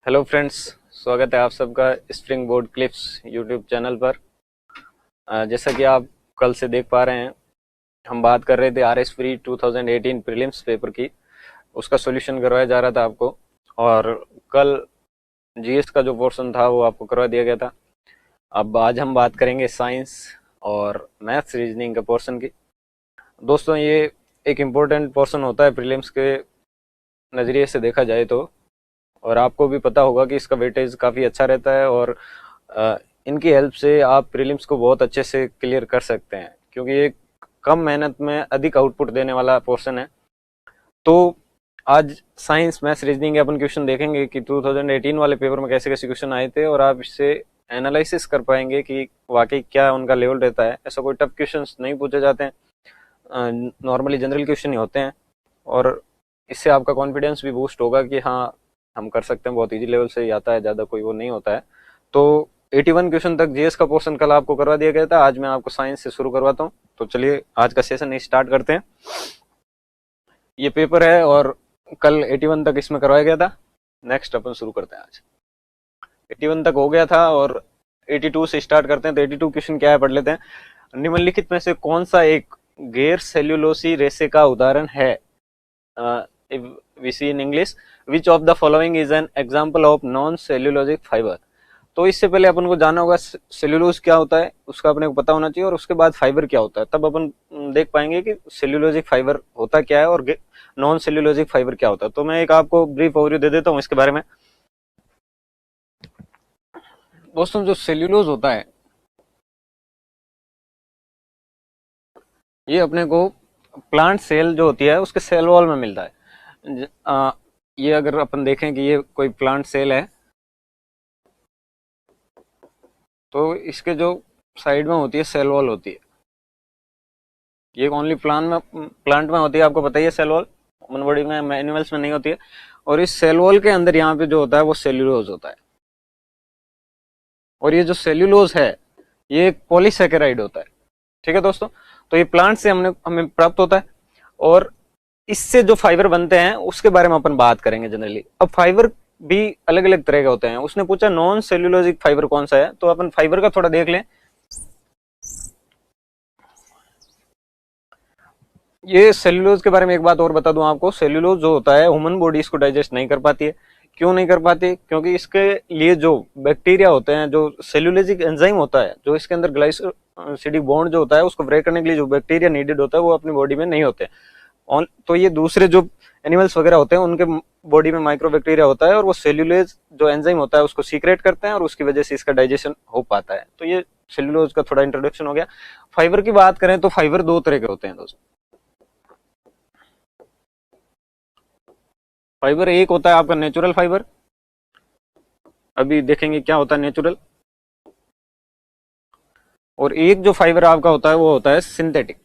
Hello friends, स्वागत है आप सबका spring board clips YouTube channel पर। जैसा कि आप कल से देख पा रहे हैं, हम बात कर रहे थे आरएस प्री 2018 प्रीलिम्स पेपर की। उसका सॉल्यूशन करवाया जा रहा था आपको, और कल जीएस का जो पोर्शन था वो आपको करवा दिया गया था। अब आज हम बात करेंगे साइंस और मैथ्स रीजनिंग के पोर्शन की। दोस्तों, ये एक इम्पोर्टेंट पोर्शन होता है प्रीलिम्स के नज़रिए से देखा जाए तो, और आपको भी पता होगा कि इसका वेटेज काफ़ी अच्छा रहता है, और इनकी हेल्प से आप प्रीलिम्स को बहुत अच्छे से क्लियर कर सकते हैं, क्योंकि ये कम मेहनत में अधिक आउटपुट देने वाला पोर्शन है। तो आज साइंस मैथ्स रीजनिंग के अपन क्वेश्चन देखेंगे कि 2018 वाले पेपर में कैसे कैसे क्वेश्चन आए थे, और आप इससे एनालिसिस कर पाएंगे कि वाकई क्या उनका लेवल रहता है। ऐसा कोई टफ क्वेश्चन नहीं पूछे जाते हैं, नॉर्मली जनरल क्वेश्चन ही होते हैं, और इससे आपका कॉन्फिडेंस भी बूस्ट होगा कि हाँ, हम कर सकते हैं, बहुत इजी लेवल से ही आता है, ज़्यादा कोई वो नहीं होता है। तो 81 क्वेश्चन तक जीएस का पोर्शन कल आपको करवा दिया गया था। आज मैं आपको साइंस से शुरू करवाता हूँ। तो चलिए आज का सेशन स्टार्ट करते हैं। ये पेपर है और कल 81 तक इसमें करवाया गया था। नेक्स्ट अपन शुरू करते हैं। आज 81 तक हो गया था और 82 से स्टार्ट करते हैं। तो 82 क्वेश्चन क्या है, पढ़ लेते हैं। निम्नलिखित में से कौन सा एक गैर सेल्यूलोसी रेशे का उदाहरण है? we see in English, which of the following is an example of non-cellulosic fiber? तो इससे पहले अपन को जानना होगा सेल्यूलोज क्या होता है, उसका अपने को पता होना चाहिए, और उसके बाद फाइबर क्या होता है। तब अपन देख पाएंगे कि सेल्यूलोजिक फाइबर होता क्या है और नॉन सेल्यूलोजिक फाइबर क्या होता है। तो मैं एक आपको ब्रीफ ओवरव्यू दे देता हूँ इसके बारे में। दोस्तों, जो सेल्यूलोज होता है ये अपने को प्लांट सेल जो होती है उसके सेल वॉल में मिलता है। ये अगर अपन देखें कि ये कोई प्लांट सेल है, तो इसके जो साइड में होती है सेल वॉल होती है। ये ओनली प्लांट में होती है, आपको पता ही है। सेल वॉल ह्यूमन बॉडी में, एनिमल्स में नहीं होती है। और इस सेल वॉल के अंदर यहाँ पे जो होता है वो सेल्यूलोज होता है। और ये जो सेल्यूलोज है ये एक पॉलीसेकेराइड होता है। ठीक है दोस्तों, तो ये प्लांट से हमें प्राप्त होता है, और इससे जो फाइबर बनते हैं उसके बारे में अपन बात करेंगे जनरली। अब फाइबर भी अलग अलग तरह के होते हैं। उसने पूछा नॉन सेल्यूलोजिक फाइबर कौन सा है, तो अपन फाइबर का थोड़ा देख लें। ये सेल्यूलोज के बारे में एक बात और बता दूं आपको। सेल्यूलोज जो होता है ह्यूमन बॉडी इसको डाइजेस्ट नहीं कर पाती है। क्यों नहीं कर पाती? क्योंकि इसके लिए जो बैक्टीरिया होते हैं, जो सेल्यूलोजिक एंजाइम होता है, जो इसके अंदर ग्लाइकोसिडिक बॉन्ड जो होता है उसको ब्रेक करने के लिए जो बैक्टीरिया नीडेड होता है वो अपनी बॉडी में नहीं होते। तो ये दूसरे जो एनिमल्स वगैरह होते हैं उनके बॉडी में माइक्रो बैक्टीरिया होता है, और वो सेल्यूलोज जो एंजाइम होता है उसको सीक्रेट करते हैं, और उसकी वजह से इसका डाइजेशन हो पाता है। तो ये सेल्यूलोज का थोड़ा इंट्रोडक्शन हो गया। फाइबर की बात करें तो फाइबर दो तरह के होते हैं दोस्तों। फाइबर एक होता है आपका नेचुरल फाइबर। अभी देखेंगे क्या होता है नेचुरल। और एक जो फाइबर आपका होता है वो होता है सिंथेटिक।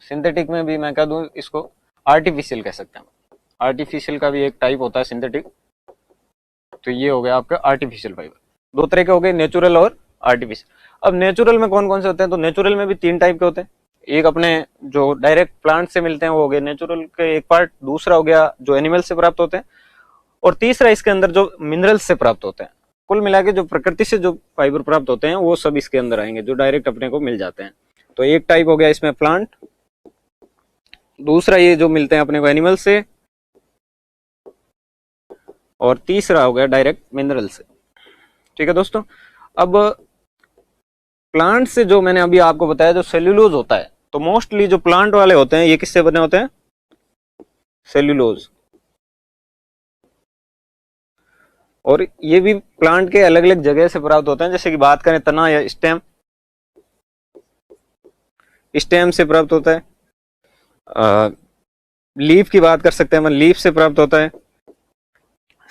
सिंथेटिक में भी मैं कह दूं इसको आर्टिफिशियल कह सकते हैं। आर्टिफिशियल का भी एक टाइप होता है सिंथेटिक। तो ये हो गया आपका आर्टिफिशियल फाइबर। दो तरह के हो गए, नेचुरल और आर्टिफिशियल। अब नेचुरल में कौन कौन से होते हैं? तो नेचुरल में भी तीन टाइप के होते हैं। एक अपने जो डायरेक्ट प्लांट से मिलते हैं वो हो गए नेचुरल के एक पार्ट, दूसरा हो गया जो एनिमल से प्राप्त होते हैं, और तीसरा इसके अंदर जो मिनरल्स से प्राप्त होते हैं। कुल मिला के जो प्रकृति से जो फाइबर प्राप्त होते हैं वो सब इसके अंदर आएंगे, जो डायरेक्ट अपने को मिल जाते हैं। तो एक टाइप हो गया इसमें प्लांट, दूसरा ये जो मिलते हैं अपने को एनिमल से, और तीसरा हो गया डायरेक्ट मिनरल से। ठीक है दोस्तों। अब प्लांट से जो मैंने अभी आपको बताया जो सेल्यूलोज होता है, तो मोस्टली जो प्लांट वाले होते हैं ये किससे बने होते हैं? सेल्यूलोज। और ये भी प्लांट के अलग अलग जगह से प्राप्त होते हैं। जैसे कि बात करें तना या स्टेम, स्टेम से प्राप्त होता है। लीफ की बात कर सकते हैं, लीफ से प्राप्त होता है।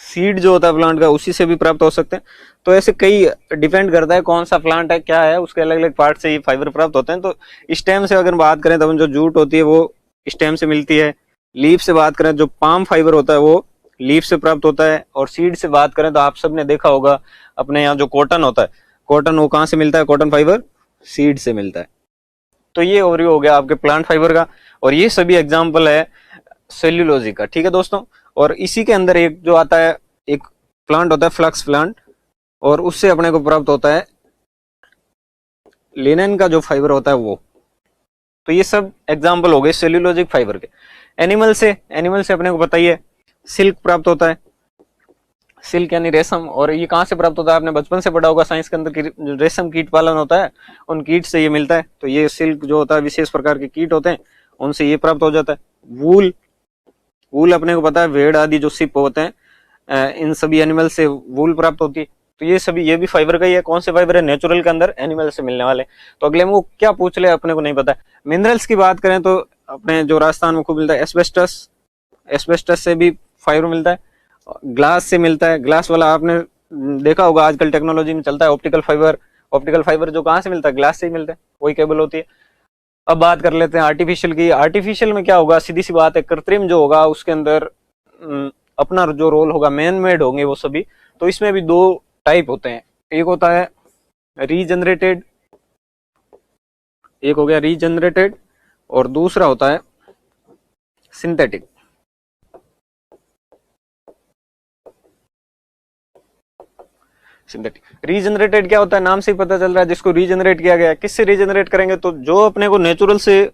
सीड जो होता है प्लांट का उसी से भी प्राप्त हो सकते हैं। तो ऐसे कई डिपेंड करता है कौन सा प्लांट है, क्या है, उसके अलग अलग पार्ट से ये फाइबर प्राप्त होते हैं। तो स्टेम से अगर बात करें तो जो जूट होती है वो स्टेम से मिलती है। लीफ से बात करें जो पाम फाइबर होता है वो लीफ से प्राप्त होता है। और सीड से बात करें तो आप सबने देखा होगा अपने यहाँ जो कॉटन होता है, कॉटन वो कहाँ से मिलता है? कॉटन फाइबर सीड से मिलता है। तो ये ओवरव्यू हो गया आपके प्लांट फाइबर का, और ये सभी एग्जाम्पल है सेल्यूलोजी का। ठीक है दोस्तों। और इसी के अंदर एक जो आता है, एक प्लांट होता है फ्लक्स प्लांट, और उससे अपने को प्राप्त होता है लिनेन का जो फाइबर होता है वो। तो ये सब एग्जाम्पल हो गए सेल्यूलोजिक फाइबर के। एनिमल से अपने को पता ही है सिल्क प्राप्त होता है, सिल्क यानी रेशम। और ये कहाँ से प्राप्त होता है, आपने बचपन से पढ़ा होगा साइंस के अंदर कि रेशम कीट पालन होता है, उन कीट से ये मिलता है। तो ये सिल्क जो होता है विशेष प्रकार के कीट होते हैं, उनसे ये प्राप्त हो जाता है। वूल अपने को पता है भेड़ आदि जो सिप होते हैं, इन सभी एनिमल से वूल प्राप्त होती है। तो ये भी फाइबर का ही है। कौन से फाइबर है, नेचुरल के अंदर एनिमल से मिलने वाले। तो अगले में वो क्या पूछ ले अपने को नहीं पता। मिनरल्स की बात करें तो अपने जो राजस्थान में खूब मिलता है एस्बेस्टस से भी फाइबर मिलता है, ग्लास से मिलता है। ग्लास वाला आपने देखा होगा आजकल टेक्नोलॉजी में चलता है ऑप्टिकल फाइबर जो कहाँ से मिलता है, ग्लास से ही मिलता है, वही केबल होती है। अब बात कर लेते हैं आर्टिफिशियल की। आर्टिफिशियल में क्या होगा, सीधी सी बात है, कृत्रिम जो होगा उसके अंदर अपना जो रोल होगा, मैन मेड होंगे वो सभी। तो इसमें भी दो टाइप होते हैं, एक होता है रीजनरेटेड, एक हो गया रीजनरेटेड, और दूसरा होता है सिंथेटिक। रीजनरेटेड क्या होता है, नाम से ही पता चल रहा है, जिसको रीजनरेट किया गया। किससे रीजनरेट करेंगे, तो जो अपने को नेचुरल से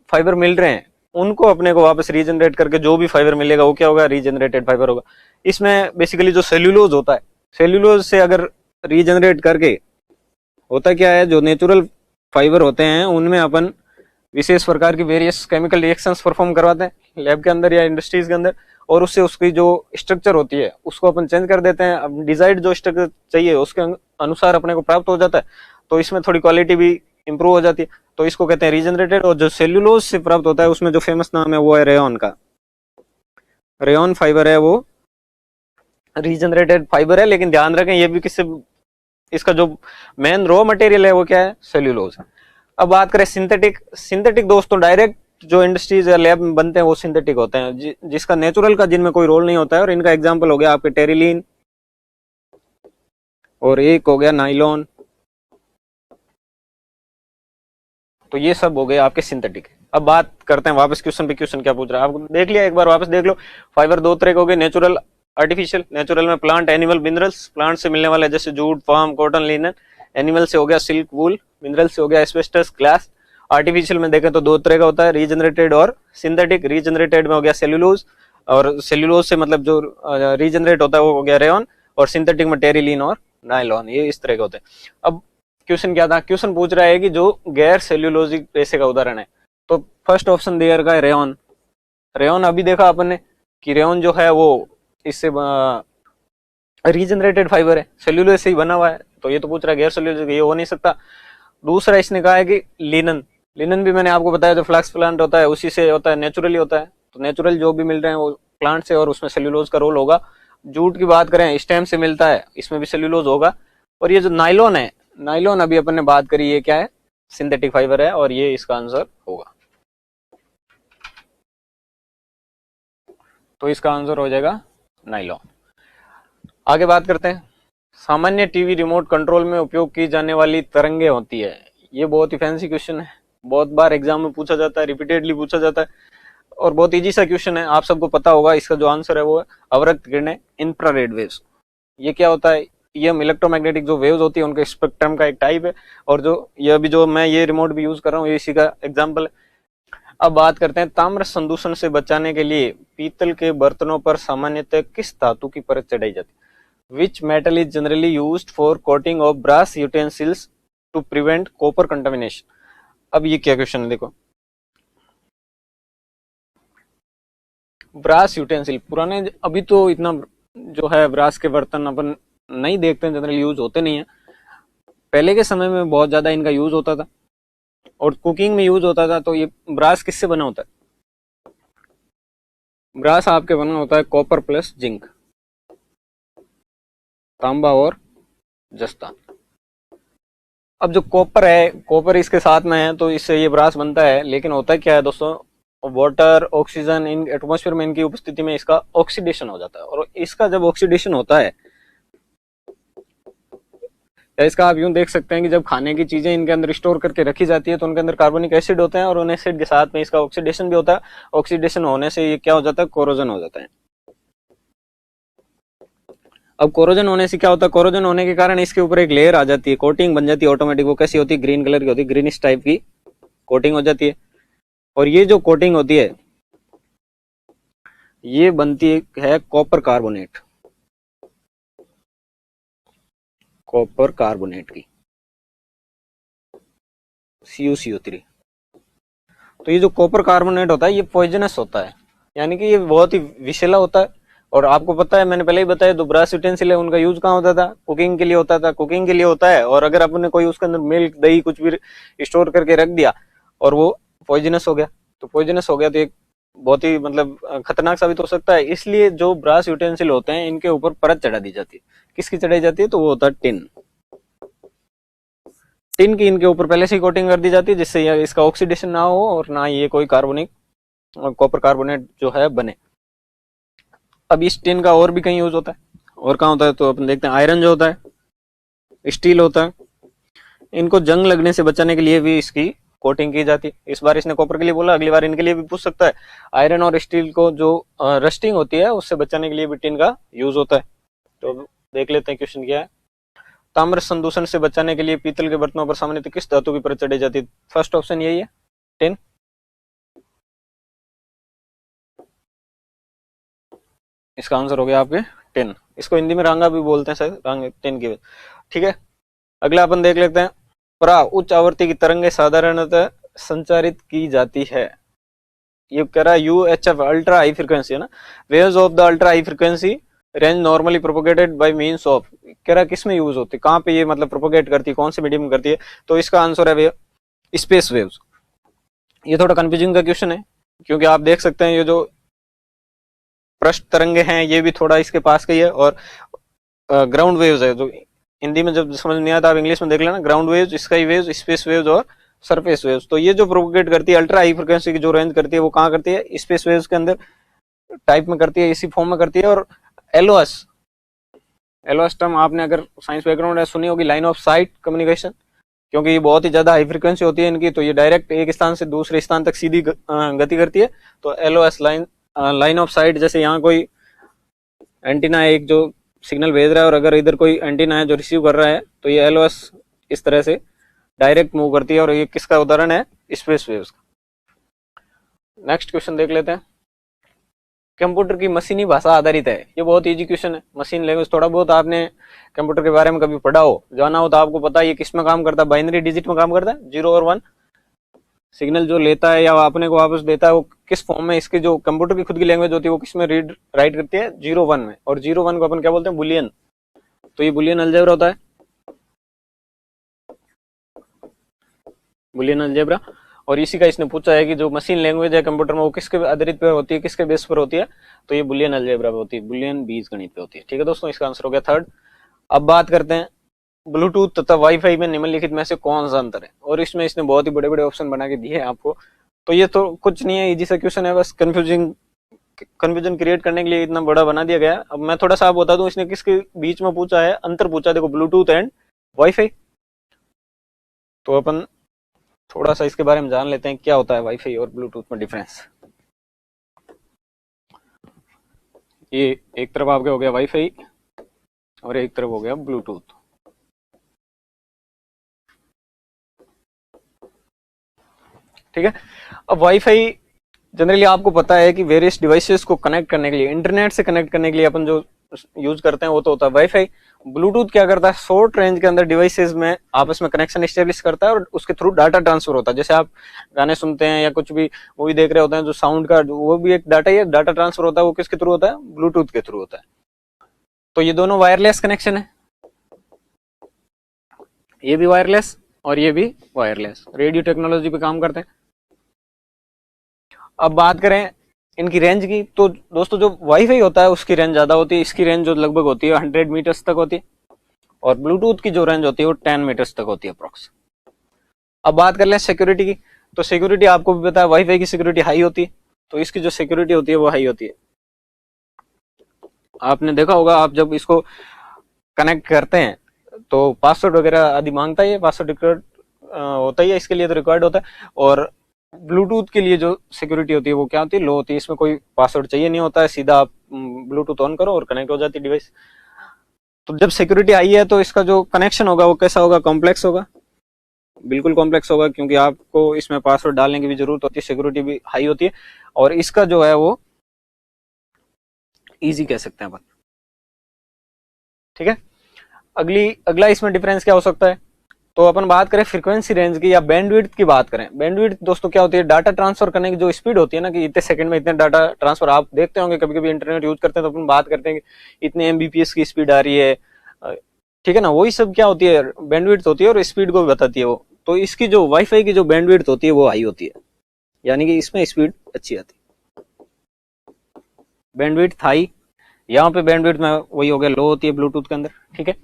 फाइबर मिल रहे हैं उनको अपने को वापस रीजनरेट करके जो भी फाइबर मिलेगा वो क्या होगा, रीजनरेटेड फाइबर होगा। इसमें बेसिकली जो सेल्यूलोज होता है, सेल्यूलोज से अगर रीजनरेट करके होता क्या है, जो नेचुरल फाइबर होते हैं उनमें अपन विशेष प्रकार की वेरियस केमिकल रिएक्शंस परफॉर्म करवाते हैं लैब के अंदर या इंडस्ट्रीज के अंदर, और उससे उसकी जो स्ट्रक्चर होती है उसको अपन चेंज कर देते हैं। अब डिजायर्ड जो स्ट्रक्चर चाहिए उसके अनुसार अपने को प्राप्त हो जाता है। तो इसमें थोड़ी क्वालिटी भी इंप्रूव हो जाती है। तो इसको कहते हैं रीजनरेटेड। और जो सेल्यूलोज से प्राप्त होता है उसमें जो फेमस नाम है वो है रेयॉन का। रेयॉन फाइबर है वो रीजनरेटेड फाइबर है, लेकिन ध्यान रखें ये भी किससे, इसका जो मेन रॉ मटेरियल है वो क्या है, सेल्यूलोज। अब बात करें सिंथेटिक दोस्तों, डायरेक्ट जो इंडस्ट्रीज या लैब में बनते हैं वो सिंथेटिक होते हैं, जिसका नेचुरल का जिनमें कोई रोल नहीं होता है। और इनका एग्जांपल हो गया आपके टेरिलीन, और एक हो गया नाइलॉन। तो ये सब हो गए आपके सिंथेटिक। अब बात करते हैं वापस क्वेश्चन पे, क्वेश्चन क्या पूछ रहा है आपको देख लिया, एक बार वापस देख लो। फाइबर दो तरह के हो गए, नेचुरल आर्टिफिशियल। नेचुरल में प्लांट एनिमल मिनरल्स, प्लांट से मिलने वाले जैसे jute palm cotton linen. Animal से हो गया सिल्क वूल, मिनरल से हो गया एस्बेस्टस ग्लास। आर्टिफिशियल में देखें तो दो तरह का होता है, रीजनरेटेड और सिंथेटिक। रीजनरेटेड में हो गया सेल्यूलोज, और सेल्यूलोज से मतलब जो रीजनरेट होता है वो हो गया रेयॉन, और सिंथेटिक में टेरिलीन और नायलॉन। ये इस तरह के होते हैं। अब क्वेश्चन क्या था, क्वेश्चन पूछ रहा है कि जो गैर सेल्यूलोजिक रेशे का उदाहरण है। तो फर्स्ट ऑप्शन देयर का है रेयॉन। रेयॉन अभी देखा अपन ने कि रेयॉन जो है वो इससे रीजनरेटेड फाइबर है, सेल्यूलोज से ही बना हुआ है। तो ये तो पूछ रहा है गैर सेल्यूलोजिक, ये हो नहीं सकता। दूसरा इसने कहा है कि लिनन भी मैंने आपको बताया जो फ्लैक्स प्लांट होता है उसी से होता है, नेचुरली होता है। तो नेचुरल जो भी मिल रहे हैं वो प्लांट से, और उसमें सेल्यूलोज का रोल होगा। जूट की बात करें स्टेम से मिलता है, इसमें भी सेल्यूलोज होगा। और ये जो नाइलॉन है, नाइलॉन अभी अपन ने बात करी, ये क्या है, सिंथेटिक फाइबर है, और ये इसका आंसर होगा। तो इसका आंसर हो जाएगा नाइलॉन। आगे बात करते हैं, सामान्य टीवी रिमोट कंट्रोल में उपयोग की जाने वाली तरंगे होती है। ये बहुत ही फैंसी क्वेश्चन है, बहुत बार एग्जाम में पूछा जाता है, रिपीटेडली पूछा जाता है, और बहुत इजी सा क्वेश्चन है, आप सबको पता होगा। इसका जो आंसर है वो है अवरक्त किरणें, इंफ्रारेड वेव्स। ये क्या होता है, ये इलेक्ट्रोमैग्नेटिक जो वेव्स होती है उनके स्पेक्ट्रम का एक टाइप है। और जो ये अभी जो मैं ये रिमोट भी यूज कर रहा हूँ ये इसी का एग्जाम्पल है। अब बात करते हैं, ताम्र संदूषण से बचाने के लिए पीतल के बर्तनों पर सामान्यतः किस धातु की परत चढ़ाई जाती है? Which metal is generally used for coating of brass utensils to prevent copper contamination? अब ये क्या क्वेश्चन है, देखो। ब्रास यूटेंसिल पुराने, अभी तो इतना जो है ब्रास के बर्तन अपन नहीं देखते हैं, जनरली यूज होते नहीं है। पहले के समय में बहुत ज्यादा इनका यूज होता था और कुकिंग में यूज होता था। तो ये ब्रास किससे बना होता है? ब्रास आपके बना होता है कॉपर प्लस जिंक, तांबा और जस्ता। अब जो कॉपर है, कॉपर इसके साथ में है तो इससे ये ब्रास बनता है। लेकिन होता क्या है दोस्तों, वाटर ऑक्सीजन इन एटमॉस्फेयर में इनकी उपस्थिति में इसका ऑक्सीडेशन हो जाता है। और इसका जब ऑक्सीडेशन होता है, या इसका आप यूं देख सकते हैं कि जब खाने की चीजें इनके अंदर स्टोर करके रखी जाती है तो उनके अंदर कार्बोनिक एसिड होते हैं, और उन एसिड के साथ में इसका ऑक्सीडेशन भी होता है। ऑक्सीडेशन होने से ये क्या हो जाता है, कोरोजन हो जाता है। अब कोरोजन होने से क्या होता है, कोरोजन होने के कारण इसके ऊपर एक लेयर आ जाती है, कोटिंग बन जाती है ऑटोमेटिक। वो कैसी होती है, ग्रीन कलर की होती है, ग्रीनिश टाइप की कोटिंग हो जाती है। और ये जो कोटिंग होती है ये बनती है कॉपर कार्बोनेट, कॉपर कार्बोनेट की CuCO3। तो ये जो कॉपर कार्बोनेट होता है ये पॉइजनस होता है, यानी कि ये बहुत ही विषैला होता है। और आपको पता है, मैंने पहले ही बताया, जो ब्रास यूटेंसिल है उनका यूज कहाँ होता था, कुकिंग के लिए होता था, कुकिंग के लिए होता है। और अगर आपने कोई उसके अंदर मिल्क दही कुछ भी स्टोर करके रख दिया और वो पॉइजनस हो गया, तो पॉइजनस हो गया तो एक बहुत ही मतलब खतरनाक साबित हो सकता है। इसलिए जो ब्रास यूटेंसिल होते हैं इनके ऊपर परत चढ़ा दी जाती है। किसकी चढ़ाई जाती है, तो वो होता है टिन। टिन की इनके ऊपर पहले से ही कोटिंग कर दी जाती है, जिससे इसका ऑक्सीडेशन ना हो और ना ये कोई कार्बोनिक कॉपर कार्बोनेट जो है बने। अब इस टिन का और भी कहीं यूज होता है, और कहाँ होता है, तो अपन देखते हैं आयरन जो होता है, स्टील होता है, इनको जंग लगने से बचाने के लिए भी इसकी कोटिंग की जाती है। इस बार इसने कॉपर के लिए बोला, अगली बार इनके लिए भी पूछ सकता है। आयरन और स्टील को जो रस्टिंग होती है उससे बचाने के लिए भी टिन का यूज होता है। तो देख लेते हैं क्वेश्चन क्या है। ताम्र संदूषण से बचाने के लिए पीतल के बर्तनों पर सामान्यतः किस धातु की परत चढ़ी जाती है? फर्स्ट ऑप्शन यही है, टिन। इसका आंसर हो गया आपके टिन। इसको हिंदी में रांगा भी बोलते हैं शायद, रांग टिन की। ठीक है, अगला अपन देख लेते हैं। परा उच्च आवृत्ति की तरंगें साधारणतः संचारित की जाती है। ये कह रहा है UHF अल्ट्रा हाई फ्रीक्वेंसी है ना, waves of the ultra high frequency range normally propagated by means of. कह रहा है किस में यूज होती है, कहाँ पे ये मतलब प्रोपोगेट करती है, कौन से मीडियम में करती है? तो इसका आंसर है स्पेस वेव्स। ये थोड़ा कंफ्यूजिंग का क्वेश्चन है, क्योंकि आप देख सकते हैं ये जो पृष्ठ तरंगे हैं ये भी थोड़ा इसके पास का ही है, और ग्राउंड वेव्स है, जो हिंदी में जब समझ नहीं आता आप इंग्लिश में देख लेना, ground waves, sky waves, space waves और सरफेस वेव्स। तो ये जो प्रोपोगेट करती है अल्ट्रा हाई फ्रिक्वेंसी की जो रेंज करती है वो कहाँ करती है, स्पेस वेव्स के अंदर टाइप में करती है, इसी फॉर्म में करती है। और एलओएस, एलओएस टर्म आपने अगर साइंस बैकग्राउंड है सुनी होगी, लाइन ऑफ साइट कम्युनिकेशन, क्योंकि ये बहुत ही ज्यादा हाई फ्रिक्वेंसी होती है इनकी, तो ये डायरेक्ट एक स्थान से दूसरे स्थान तक सीधी गति करती है। तो एलओएस लाइन ऑफ साइट, जैसे यहाँ कोई एंटीना है एक जो सिग्नल भेज रहा है, और अगर इधर कोई एंटीना है जो रिसीव कर रहा है, तो ये एलओएस इस तरह से डायरेक्ट मूव करती है। और ये किसका उदाहरण है, स्पेस वेव्स का। नेक्स्ट क्वेश्चन देख लेते हैं। कंप्यूटर की मशीनी भाषा आधारित है, ये बहुत इजी क्वेश्चन है। मशीन लैंग्वेज थोड़ा बहुत आपने कंप्यूटर के बारे में कभी पढ़ा हो, जाना हो, तो आपको पता है ये किस में काम करता है, बाइनरी डिजिट में काम करता है। 0 और 1 सिग्नल जो लेता है या अपने को वापस देता है, वो किस फॉर्म में, इसके जो कंप्यूटर की खुद की लैंग्वेज होती है वो किस में रीड राइट करती है, 0 1 में। और 0 1 को अपन क्या बोलते हैं, बुलियन। तो ये बुलियन अलजेब्रा होता है, बुलियन अलजेब्रा। और इसी का इसने पूछा है कि जो मशीन लैंग्वेज है कंप्यूटर में वो किसके आधारित पे होती है, किसके बेस पर होती है, तो ये बुलियन अलजेब्रा पे होती है, बुलियन बीजगणित पे होती है। ठीक है दोस्तों, इसका आंसर हो गया थर्ड। अब बात करते हैं ब्लूटूथ तथा वाईफाई में निम्नलिखित में से कौन सा अंतर है, और इसमें इसने बहुत ही बड़े बड़े ऑप्शन बना के दिए हैं आपको। तो ये तो कुछ नहीं है, इजी सा क्वेश्चन है, बस कंफ्यूजन क्रिएट करने के लिए इतना बड़ा बना दिया गया। अब मैं थोड़ा सा आप बता दूं इसने किसके बीच में पूछा है, अंतर पूछा, देखो ब्लूटूथ एंड वाईफाई। तो अपन थोड़ा सा इसके बारे में जान लेते हैं क्या होता है वाईफाई और ब्लूटूथ में डिफरेंस। ये एक तरफ आपके हो गया वाईफाई और एक तरफ हो गया ब्लूटूथ। ठीक है, अब वाईफाई जनरली आपको पता है कि वेरियस डिवाइसेस को कनेक्ट करने के लिए, इंटरनेट से कनेक्ट करने के लिए अपन जो यूज करते हैं वो तो होता है वाईफाई। ब्लूटूथ क्या करता है, शॉर्ट रेंज के अंदर डिवाइसेस में आपस में कनेक्शन एस्टेब्लिश करता है और उसके थ्रू डाटा ट्रांसफर होता है। जैसे आप गाने सुनते हैं या कुछ भी मूवी देख रहे होते हैं, जो साउंड का वो भी एक डाटा ही है, डाटा ट्रांसफर होता है, वो किसके थ्रू होता है, ब्लूटूथ के थ्रू होता है। तो ये दोनों वायरलेस कनेक्शन है, ये भी वायरलेस और ये भी वायरलेस, रेडियो टेक्नोलॉजी पे काम करते हैं। अब बात करें इनकी रेंज की, तो दोस्तों जो वाईफाई होता है उसकी रेंज ज्यादा होती है, इसकी रेंज जो लगभग होती है 100 मीटर्स तक होती है, और ब्लूटूथ की जो रेंज होती है वो 10 मीटर्स तक होती है अप्रोक्स। अब बात कर लें सिक्योरिटी की, तो सिक्योरिटी आपको भी पता है वाईफाई की सिक्योरिटी हाई होती है, तो इसकी जो सिक्योरिटी होती है वो हाई होती है। आपने देखा होगा, आप जब इसको कनेक्ट करते हैं तो पासवर्ड वगैरह आदि मांगता है, पासवर्ड रिक्वायर्ड होता ही है, इसके लिए तो रिक्वायर्ड होता है। और ब्लूटूथ के लिए जो सिक्योरिटी होती है वो क्या होती है, लो होती है, इसमें कोई पासवर्ड चाहिए नहीं होता है, सीधा आप ब्लूटूथ ऑन करो और कनेक्ट हो जाती है डिवाइस। तो जब सिक्योरिटी हाई है तो इसका जो कनेक्शन होगा वो कैसा होगा, कॉम्प्लेक्स होगा, बिल्कुल कॉम्प्लेक्स होगा, क्योंकि आपको इसमें पासवर्ड डालने की भी जरूरत होती है, सिक्योरिटी भी हाई होती है। और इसका जो है वो इजी कह सकते हैं अपन, ठीक है। अगला इसमें डिफरेंस क्या हो सकता है, तो अपन बात करें फ्रीक्वेंसी रेंज की या बैंडविड्थ की बात करें। बैंडविड्थ दोस्तों क्या होती है, डाटा ट्रांसफर करने की जो स्पीड होती है ना, कि इतने सेकंड में इतने डाटा ट्रांसफर, आप देखते होंगे कभी कभी इंटरनेट यूज करते हैं तो अपन बात करते हैं कि इतने एमबीपीएस की स्पीड आ रही है, ठीक है ना, वही सब क्या होती है, बैंडविड्थ होती है और स्पीड को भी बताती है वो। तो इसकी जो वाईफाई की जो बैंडविड्थ होती है वो हाई होती है, यानी कि इसमें स्पीड अच्छी आती है, बैंडविड्थ हाई। यहाँ पे बैंडविड्थ में वही हो गया, लो होती है ब्लूटूथ के अंदर, ठीक है।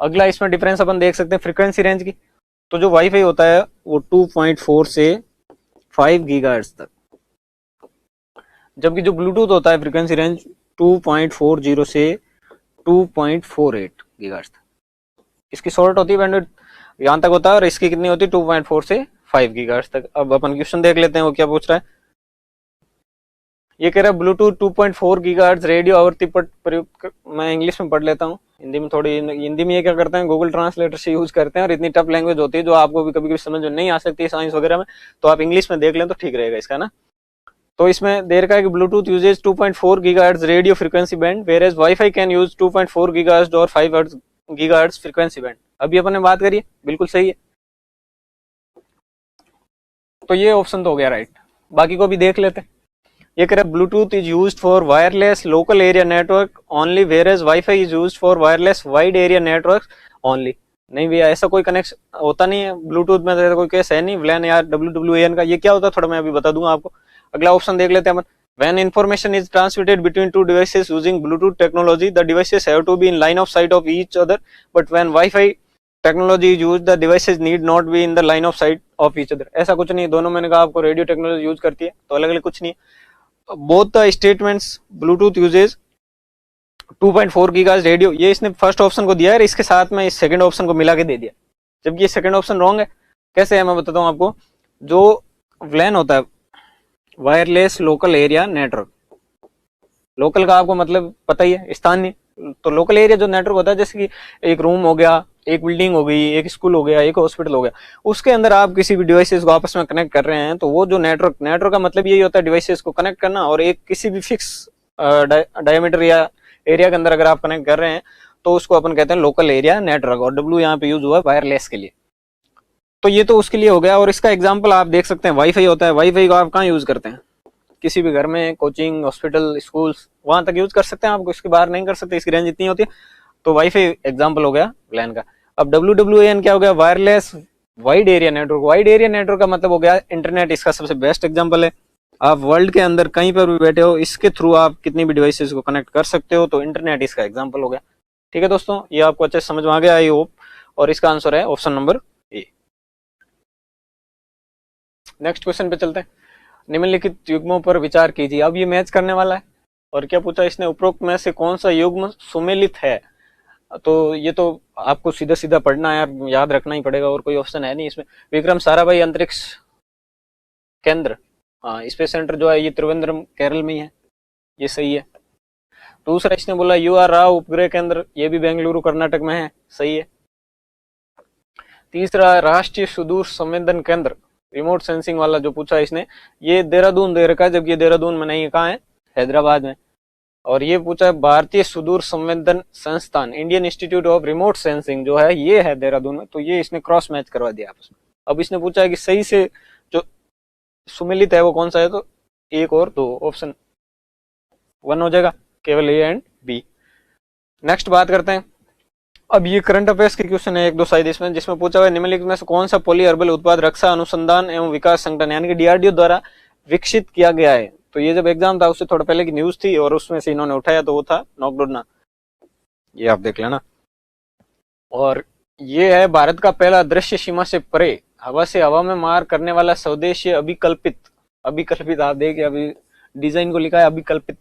अगला इसमें डिफरेंस अपन देख सकते हैं फ्रीक्वेंसी रेंज की। तो जो वाईफाई होता है वो 2.4 से 5 गीगाहर्ट्ज तक, जबकि जो ब्लूटूथ होता है फ्रीक्वेंसी रेंज 2.40 से 2.48 गीगाहर्ट्ज तक। इसकी शॉर्ट होती है बैंडविड्थ, यहां तक होता है, और इसकी कितनी होती है 2.4 से 5 गीगाहर्ट्ज तक। अब अपन क्वेश्चन देख लेते हैं वो क्या पूछ रहा है। ये कह रहा है ब्लूटूथ 2.4 गीगाहर्ट्ज रेडियो आवृत्ति पर प्रयुक्त, मैं इंग्लिश में पढ़ लेता हूँ, हिंदी में थोड़ी, हिंदी में ये क्या करते हैं, गूगल ट्रांसलेटर से यूज करते हैं, और इतनी टफ लैंग्वेज होती है जो आपको भी कभी कभी समझ में नहीं आ सकती है साइंस वगैरह में, तो आप इंग्लिश में देख लें तो ठीक रहेगा इसका ना। तो इसमें दे रखा है कि Bluetooth uses 2.4 gigahertz radio frequency band, whereas WiFi can use 2.4 gigahertz और 5 गीगाहर्ट्ज फ्रीक्वेंसी बैंड। अभी अपन ने बात करी है, बिल्कुल सही है। तो ये ऑप्शन तो हो गया राइट, बाकी को भी देख लेते हैं। ये कह रहा है Bluetooth is used for wireless local area network only, whereas WiFi is used for wireless wide area network only. नहीं भैया, ऐसा कोई कनेक्शन होता नहीं है ब्लूटूथ में, तो कोई केस है नहीं व्लैन या WWAN का। ये क्या होता है थोड़ा मैं अभी बता दूंगा आपको। अगला ऑप्शन देख लेते हैं अपन। When information is transmitted between two devices using Bluetooth technology, the devices have to be in line of sight of each other. But when Wi-Fi technology is used, the devices need not be in the line of sight of each other. ऐसा कुछ नहीं, दोनों मैंने कहा आपको radio technology use करती है, तो अलग अलग कुछ नहीं है। Both the statements Bluetooth uses 2.4 gigahertz radio, ये इसने फर्स्ट ऑप्शन को दिया है, इसके साथ में इस सेकंड ऑप्शन को मिला के दे दिया, जबकि ये सेकंड ऑप्शन रॉन्ग है। कैसे है मैं बताता हूँ आपको। जो WLAN होता है, wireless local area network, local का आपको मतलब पता ही है, स्थानीय। तो लोकल एरिया जो नेटवर्क होता है, जैसे कि एक रूम हो गया, एक बिल्डिंग हो गई, एक स्कूल हो गया, एक हॉस्पिटल हो गया, उसके अंदर आप किसी भी डिवाइसेस को आपस में कनेक्ट कर रहे हैं, तो वो जो नेटवर्क का मतलब यही होता है डिवाइसेस को कनेक्ट करना, और एक किसी भी फिक्स डायमीटर या एरिया के अंदर अगर आप कनेक्ट कर रहे हैं तो उसको अपन कहते हैं लोकल एरिया नेटवर्क, और W यहाँ पे यूज हुआ है वायरलेस के लिए। तो ये तो उसके लिए हो गया, और इसका एग्जाम्पल आप देख सकते हैं वाईफाई होता है। वाईफाई को आप कहाँ यूज करते हैं, किसी भी घर में, कोचिंग, हॉस्पिटल, स्कूल्स, वहां तक यूज कर सकते हैं, आपको इसके बाहर नहीं कर सकते, इसकी रेंज इतनी होती है। तो वाईफाई एग्जाम्पल हो गया LAN का। अब WWAN क्या हो गया, wireless wide area network. Wide area network का मतलब हो गया इंटरनेट, इसका सबसे बेस्ट एग्जाम्पल है। आप वर्ल्ड के अंदर कहीं पर भी बैठे हो, इसके थ्रू आप कितनी भी डिवाइसेस को कनेक्ट कर सकते हो, तो इंटरनेट इसका एग्जाम्पल हो गया। ठीक है दोस्तों, ये आपको अच्छे समझ में आ गया आई होप, और इसका आंसर है option number A. Next question पे चलते हैं। निम्नलिखित युग्मों पर विचार कीजिए। अब ये मैच करने वाला है, और क्या पूछा इसने, उपरोक्त में से कौन सा युग्म सुमेलित है। तो ये तो आपको सीधा सीधा पढ़ना है, याद रखना ही पड़ेगा, और कोई ऑप्शन है नहीं इसमें। विक्रम साराभाई अंतरिक्ष केंद्र, हाँ, स्पेस सेंटर जो है ये त्रिवेंद्रम केरल में ही है, ये सही है। दूसरा इसने बोला UR राव उपग्रह केंद्र, ये भी बेंगलुरु कर्नाटक में है, सही है। तीसरा राष्ट्रीय सुदूर संवेदन केंद्र, रिमोट सेंसिंग वाला जो पूछा इसने, ये देहरादून दे रखा है, जबकि ये देहरादून में नहीं, कहाँ है, हैदराबाद में। और ये पूछा है भारतीय सुदूर संवेदन संस्थान, Indian institute of remote sensing जो है, ये है देहरादून में। तो ये इसने क्रॉस मैच करवा दिया आपस में। अब इसने पूछा है कि सही से जो सुमेलित है वो कौन सा है, तो 1 और 2 ऑप्शन 1 हो जाएगा, केवल A एंड B। नेक्स्ट बात करते हैं। अब ये करंट अफेयर्स के क्वेश्चन है 1-2 शायद इसमें, जिसमें पूछा हुआ है निम्नलिखित में से कौन सा पॉली हर्बल उत्पाद रक्षा अनुसंधान एवं विकास संगठन यानी कि DRDO द्वारा विकसित किया गया है। तो ये जब एग्जाम था उससे थोड़ा पहले की न्यूज थी, और उसमें से इन्होंने उठाया, तो वो था नॉकडोना, ये आप देख लेना। और ये है भारत का पहला दृश्य सीमा से परे हवा से हवा में मार करने वाला स्वदेशी अभिकल्पित आप देखिए, अभी डिजाइन को लिखा है अभिकल्पित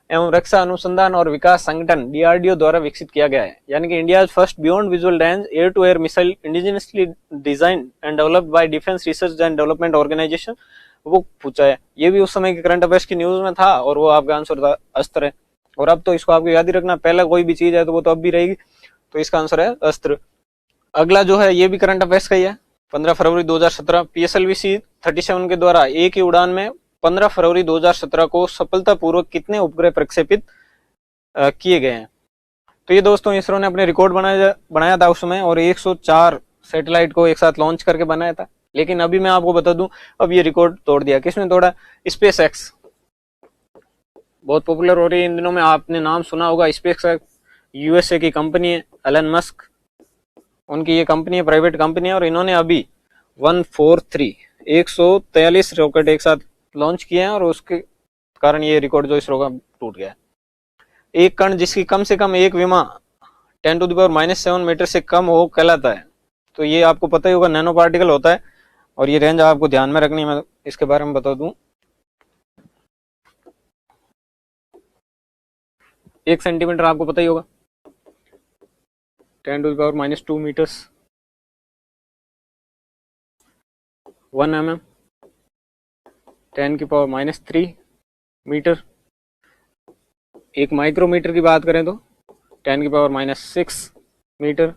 एवं रक्षा अनुसंधान और विकास संगठन DRDO द्वारा विकसित किया गया है। यानी कि India first beyond visual range air to air missile indigenously design and developed by defence research and development organisation, वो पूछा है। ये भी उस समय के करंट अफेयर्स की न्यूज में था, और वो आपका आंसर था अस्त्र है। और अब तो इसको आपको याद ही रखना, पहला कोई भी चीज है तो वो तो अब भी रहेगी, तो इसका आंसर है अस्त्र। अगला जो है ये भी करंट अफेयर्स का ही है। 15 फरवरी 2017 PSLV C-37 के द्वारा एक ही उड़ान में 15 फरवरी 2017 को सफलतापूर्वक कितने उपग्रह प्रक्षेपित किए गए हैं। तो ये दोस्तों इसरो ने अपने रिकॉर्ड बनाया था उस समय, और 104 सैटेलाइट को एक साथ लॉन्च करके बनाया था। लेकिन अभी मैं आपको बता दूं, अब ये रिकॉर्ड तोड़ दिया। किसने तोड़ा? स्पेस एक्स, बहुत पॉपुलर हो रही है इन दिनों में, आपने नाम सुना होगा। स्पेस एक्स USA की कंपनी है, एलन मस्क उनकी ये कंपनी है, प्राइवेट कंपनी है, और इन्होंने अभी 143 रॉकेट एक साथ लॉन्च किए हैं, और उसके कारण ये रिकॉर्ड जो इसरो का टूट गया है। एक कण जिसकी कम से कम एक विमा 10⁻⁻7 मीटर से कम हो कहलाता है। तो ये आपको पता ही होगा, नैनो पार्टिकल होता है, और ये रेंज आपको ध्यान में रखनी है, मैं इसके बारे में बता दूं। 1 सेंटीमीटर आपको पता ही होगा, 10⁻⁻2 मीटर्स, 1 mm 10⁻³ मीटर। एक माइक्रोमीटर की बात करें तो 10⁻6 मीटर।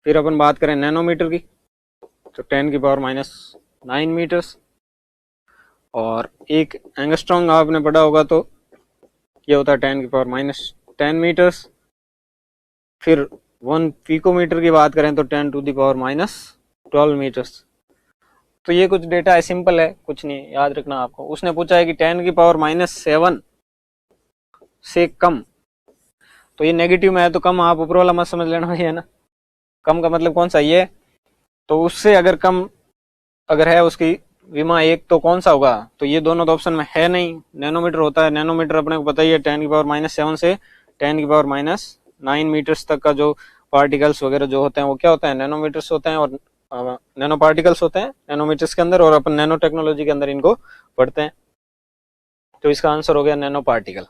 फिर अपन बात करें नैनोमीटर की तो 10⁻9 मीटर्स। और एक एंगस्ट्रॉन्ग आपने पढ़ा होगा तो ये होता है 10⁻10 मीटर्स। फिर 1 पिकोमीटर की बात करें तो 10⁻12 मीटर्स। तो ये कुछ डेटा है, सिंपल है, कुछ नहीं याद रखना आपको। उसने पूछा है कि 10⁻7 से कम, तो ये नेगेटिव में है तो कम आप ऊपर वाला मत समझ लेना, ये है ना। कम का मतलब कौन सा, ये तो उससे अगर कम अगर है उसकी विमा एक, तो कौन सा होगा? तो ये दोनों तो ऑप्शन में है नहीं, नैनोमीटर होता है। नैनोमीटर अपने को पता ही है 10⁻7 से 10⁻9 मीटर्स तक का जो पार्टिकल्स वगैरह जो होते हैं वो क्या होते हैं? नैनोमीटर्स होते हैं, और नैनो पार्टिकल्स होते हैं नैनोमीटर्स के अंदर, और अपन नैनो टेक्नोलॉजी के अंदर इनको पढ़ते हैं। तो इसका आंसर हो गया नैनो पार्टिकल।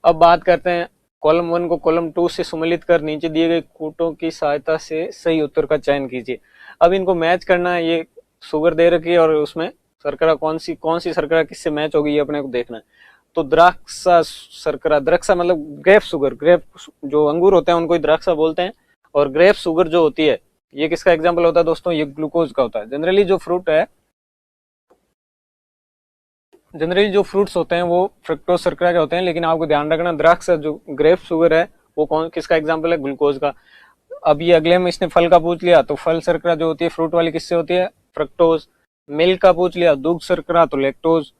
अब बात करते हैं कॉलम 1 को कॉलम 2 से सम्मिलित कर नीचे दिए गए कूटों की सहायता से सही उत्तर का चयन कीजिए। अब इनको मैच करना है, ये शुगर दे रखी है और उसमें शर्करा कौन सी शर्करा किससे मैच होगी ये अपने को देखना है। तो द्राक्षा शर्करा, द्राक्षा मतलब ग्रेप शुगर, ग्रेप जो अंगूर होते हैं उनको ही द्राक्षा बोलते हैं, और ग्रेप शुगर जो होती है ये किसका एग्जाम्पल होता है दोस्तों? ये ग्लूकोज का होता है। जनरली जो फ्रूट्स होते हैं वो फ्रक्टोज शर्करा के होते हैं, लेकिन आपको ध्यान रखना द्राक्ष जो ग्रेप शुगर है वो किसका एग्जाम्पल है? ग्लूकोज का। अब ये अगले में इसने फल का पूछ लिया, तो फल शर्करा जो होती है फ्रूट वाली किससे होती है? फ्रक्टोज। मिल्क का पूछ लिया, दुग्ध शर्करा, तो लैक्टोज।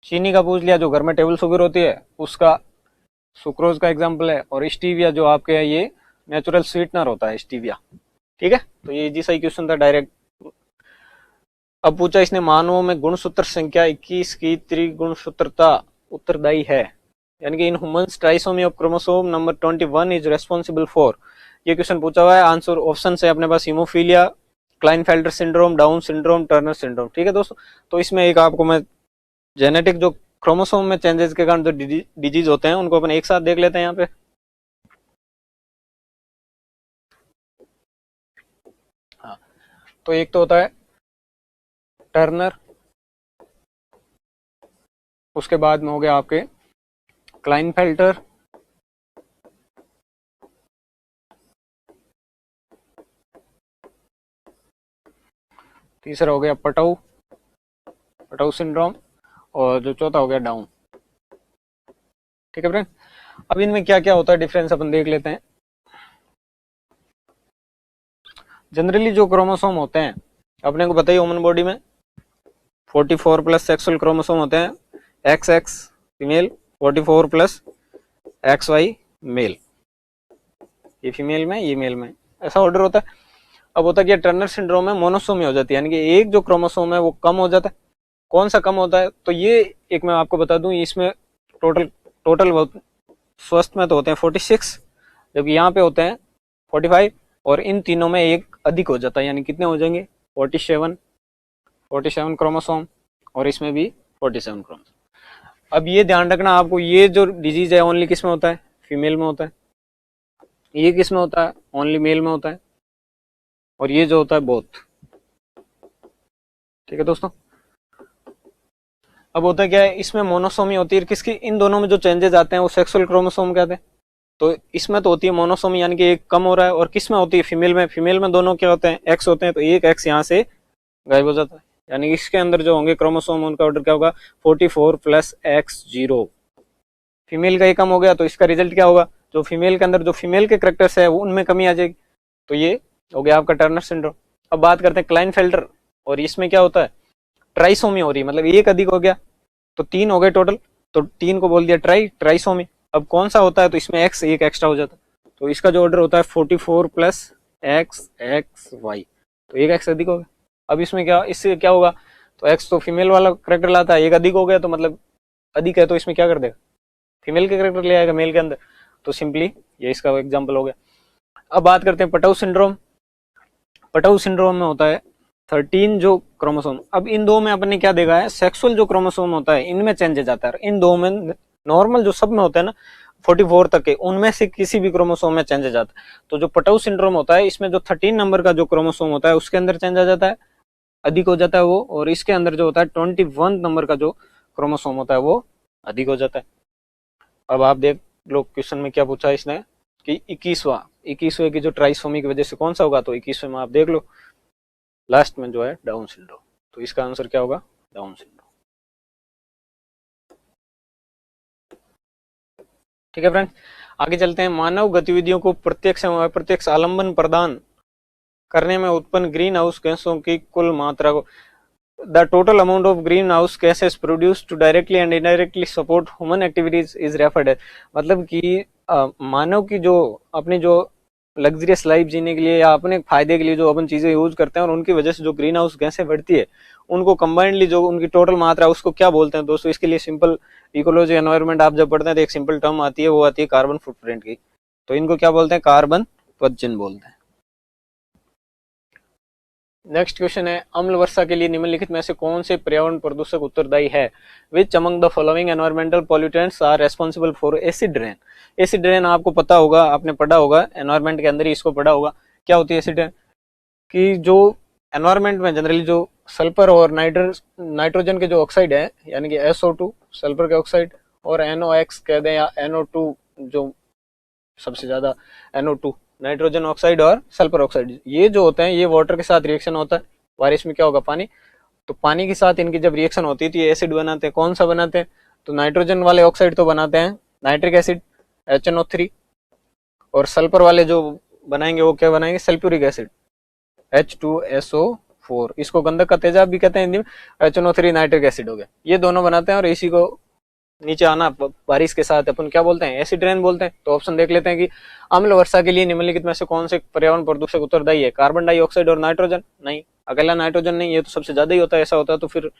चीनी का पूछ लिया जो घर में टेबल शुगर होती है उसका सुक्रोज का एग्जाम्पल है। और स्टीविया जो आपके है ये नेचुरल स्वीटनर होता है, स्टीविया। ठीक है, तो ये इजी सही क्वेश्चन था डायरेक्ट। अब पूछा इसने मानवों में गुणसूत्र संख्या 21 की त्रिगुणसूत्रता उत्तरदायी है, यानी कि in humans trisomy of chromosome number 21 is responsible for. ये क्वेश्चन पूछा हुआ है। आंसर ऑप्शन है अपने पास haemophilia, Klinefelter syndrome, Down syndrome, Turner syndrome. ठीक है दोस्तों, तो इसमें एक आपको मैं जेनेटिक जो क्रोमोसोम में चेंजेस के कारण जो डिजीज होते हैं उनको अपन एक साथ देख लेते हैं यहाँ पे। हाँ, तो एक तो होता है टर्नर, उसके बाद में हो गया आपके क्लाइनफेल्टर, तीसरा हो गया पटाउ सिंड्रोम, और जो चौथा हो गया डाउन। ठीक है फ्रेंड, अब इनमें क्या क्या होता है डिफरेंस अपन देख लेते हैं। जनरली जो क्रोमोसोम होते हैं अपने को पता ही ह्यूमन बॉडी में 44 प्लस सेक्सुअल क्रोमोसोम होते हैं, XX female, 44 plus XY male, ये फीमेल में ये मेल में, ऐसा ऑर्डर होता है। अब होता क्या, टर्नर सिंड्रोम में मोनोसोमी हो जाती है, यानी कि एक जो क्रोमोसोम है वो कम हो जाता है। कौन सा कम होता है? तो ये एक मैं आपको बता दूं, इसमें टोटल बहुत स्वस्थ में तो होते हैं 46, जबकि यहाँ पे होते हैं 45, और इन तीनों में एक अधिक हो जाता है, यानी कितने हो जाएंगे? 47 क्रोमोसोम, और इसमें भी 47 क्रोमोसोम। अब ये ध्यान रखना आपको, ये जो डिजीज है ओनली किस में होता है? फीमेल में होता है। ये किस में होता है? ओनली मेल में होता है। और ये जो होता है बोथ। ठीक है दोस्तों, अब होता क्या है, इसमें मोनोसोमी होती है, किसकी, इन दोनों में जो चेंजेस आते हैं वो सेक्सुअल क्रोमोसोम कहते हैं। तो इसमें तो होती है मोनोसोमी, यानी कि एक कम हो रहा है, और किस में होती है, फीमेल में। फीमेल में दोनों क्या होते हैं, एक्स होते हैं, तो एक एक्स यहाँ से गायब हो जाता है, यानी इसके अंदर जो होंगे क्रोमोसोम उनका ऑर्डर क्या होगा, 44 प्लस एक्स 0। फीमेल का ये कम हो गया तो इसका रिजल्ट क्या होगा, जो फीमेल के अंदर जो फीमेल के करेक्टर्स है वो उनमें कमी आ जाएगी। तो ये हो गया आपका टर्नर सिंड्रोम। अब बात करते हैं क्लाइनफेल्टर, और इसमें क्या होता है, ट्राइसोमी हो रही है, मतलब एक अधिक हो गया, तो 3 हो गए टोटल, तो 3 को बोल दिया ट्राइसोमी। अब कौन सा होता है, तो इसमें एक्स एक एक्स्ट्रा हो जाता है, तो इसका जो ऑर्डर होता है 44 प्लस एक्स एक्स वाई, तो एक एक्स अधिक हो गया। अब इसमें क्या, इससे क्या होगा, तो एक्स तो फीमेल वाला करेक्टर लाता है, एक अधिक हो गया, तो मतलब अधिक है तो इसमें क्या कर देगा, फीमेल के करेक्टर ले आएगा मेल के अंदर, तो सिंपली ये इसका एग्जाम्पल हो गया। अब बात करते हैं पटाउ सिंड्रोम। पटाउ सिंड्रोम में होता है 13 जो क्रोमोसोम। अब इन दो में अपन ने क्या देखा है, सेक्सुअल जो क्रोमोसोम होता है इनमें चेंजेस आता है, इन दो में नॉर्मल जो सब में होता है ना 44 तक के, उनमें से किसी भी क्रोमोसोम में चेंजेस आता है। तो जो पटाउ सिंड्रोम होता है इसमें जो 13 नंबर का जो क्रोमोसोम होता है उसके अंदर चेंज आ जाता है, अधिक हो जाता है वो, और इसके अंदर जो होता है 21 नंबर का जो क्रोमोसोम होता है वो अधिक हो जाता है। अब आप देख लो क्वेश्चन में क्या पूछा है इसने, कि 21वें की जो ट्राइसोमी की वजह से कौन सा होगा, तो 21वें में आप देख लो लास्ट में जो है डाउन सिंड्रोम, तो इसका आंसर क्या होगा, डाउन सिंड्रोम। ठीक है फ्रेंड्स, आगे चलते हैं। मानव गतिविधियों को प्रत्यक्ष एवं अप्रत्यक्ष आलंबन प्रदान करने में उत्पन्न ग्रीन हाउस गैसों की कुल मात्रा को, the total amount of greenhouse gases produced to directly and indirectly support human activities is referred, मतलब कि मानव की जो अपनी जो लग्जरियस लाइफ जीने के लिए या अपने फायदे के लिए जो अपन चीजें यूज करते हैं और उनकी वजह से जो ग्रीन हाउस गैसें बढ़ती है, उनको कंबाइंडली जो उनकी टोटल मात्रा है उसको क्या बोलते हैं दोस्तों। इसके लिए सिंपल इकोलॉजी एनवायरनमेंट आप जब पढ़ते हैं तो एक सिंपल टर्म आती है, वो आती है कार्बन फुटप्रिंट की, तो इनको क्या बोलते हैं, कार्बन पदचिन्ह बोलते हैं। नेक्स्ट क्वेश्चन है, अम्ल वर्षा के लिए निम्नलिखित में से कौन से पर्यावरण प्रदूषक उत्तरदायी है, which among the following environmental pollutants are responsible for acid rain. Acid rain आपको पता होगा, आपने पढ़ा होगा एनवायरमेंट के अंदर ही इसको पढ़ा होगा। क्या होती है एसिड रेन, कि जो एनवायरमेंट में जनरली जो सल्फर और नाइट्रोजन के जो ऑक्साइड है, यानी कि SO2 सल्फर के ऑक्साइड और NOx कह दें या NO2 जो सबसे ज्यादा, NO2 नाइट्रोजन ऑक्साइड और सल्फर ऑक्साइड, ये जो होते हैं ये वाटर के साथ रिएक्शन होता है, बारिश में क्या होगा, पानी, तो पानी के साथ इनकी जब रिएक्शन होती है तो ये एसिड बनाते हैं। कौन सा बनाते हैं, तो नाइट्रोजन वाले ऑक्साइड तो बनाते हैं नाइट्रिक एसिड HNO3, और सल्फर वाले जो बनाएंगे वो क्या बनाएंगे, सल्फ्यूरिक एसिड H2SO4, इसको गंधक का तेजाब भी कहते हैं हिंदी में, HNO3 नाइट्रिक एसिड हो गया, ये दोनों बनाते हैं, और इसी को नीचे आना बारिश के साथ अपन क्या बोलते हैं, एसिड रेन बोलते हैं। तो ऑप्शन देख लेते हैं कि अम्ल वर्षा के लिए निम्नलिखित में से कौन से पर्यावरण प्रदूषक उत्तरदायी है, कार्बन डाइऑक्साइड और नाइट्रोजन, नहीं, अकेला नाइट्रोजन नहीं, ये तो सबसे ज्यादा ही होता है, ऐसा होता है तो फिर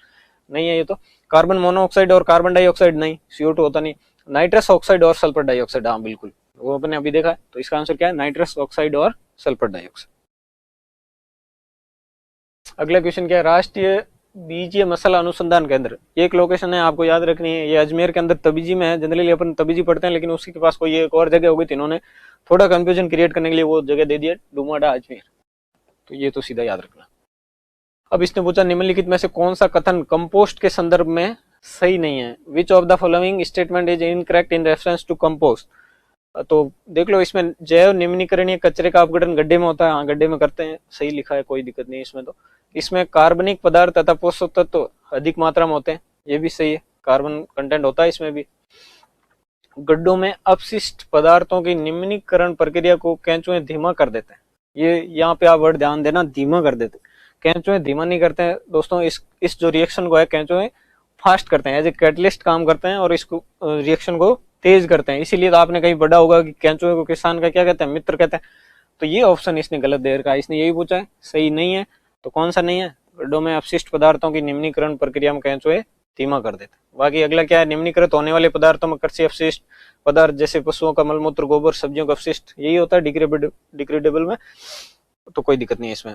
नहीं है ये तो। कार्बन मोनोऑक्साइड और कार्बन डाइऑक्साइड नहीं, CO2 होता नहीं। नाइट्रस ऑक्साइड और सल्फर डाइऑक्साइड, हाँ बिल्कुल, वो अपने अभी देखा है, तो इसका आंसर क्या है, नाइट्रस ऑक्साइड और सल्फर डाइऑक्साइड। अगला क्वेश्चन क्या है, राष्ट्रीय बीजीय मसाला अनुसंधान केंद्र, ये एक लोकेशन है, आपको याद रखनी है, ये अजमेर के अंदर तबीजी में है। जनरली अपन तबीजी पढ़ते हैं, लेकिन उसके पास कोई एक और जगह हो गई थी, इन्होंने थोड़ा कंफ्यूजन क्रिएट करने के लिए वो जगह दे दिया, डुमाडा अजमेर, तो ये तो सीधा याद रखना। अब इसने पूछा निम्नलिखित में से कौन सा कथन कंपोस्ट के संदर्भ में सही नहीं है, which of the following statement is incorrect in reference to compost. तो देख लो, इसमें जैव निम्नीकरणीय कचरे का अपघटन गड्ढे में होता है, हाँ गड्ढे में करते हैं, सही लिखा है, कोई दिक्कत नहीं इसमें। तो इसमें कार्बनिक पदार्थ तथा पोषक तत्व अधिक मात्रा में होते हैं, ये भी सही है, कार्बन कंटेंट होता है इसमें भी। गड्ढों में अपशिष्ट पदार्थों की निम्नीकरण प्रक्रिया को केंचुए धीमा कर देते हैं, ये यहाँ पे आप वर्ड ध्यान देना, धीमा कर देते हैं, केंचुए धीमा नहीं करते हैं दोस्तों, इस जो रिएक्शन को है केंचुए फास्ट करते हैं, एज ए कैटलिस्ट काम करते हैं और इसको रिएक्शन को तेज करते हैं। इसीलिए तो आपने कहीं पढ़ा होगा कि केंचुए को किसान का क्या कहते हैं, मित्र कहते हैं। तो ये ऑप्शन इसने गलत दे रखा है, इसने यही पूछा है, सही नहीं है, तो कौन सा नहीं है, गड्ढों में अपशिष्ट पदार्थों की निम्नीकरण प्रक्रिया में केंचुए धीमा कर देते हैं। बाकी अगला क्या है, निम्नीकृत होने वाले पदार्थों में कृषि अपशिष्ट पदार्थ जैसे पशुओं का मलमूत्र, गोबर, सब्जियों का अपशिष्ट, यही होता है डिग्रेडेबल में, तो कोई दिक्कत नहीं है इसमें।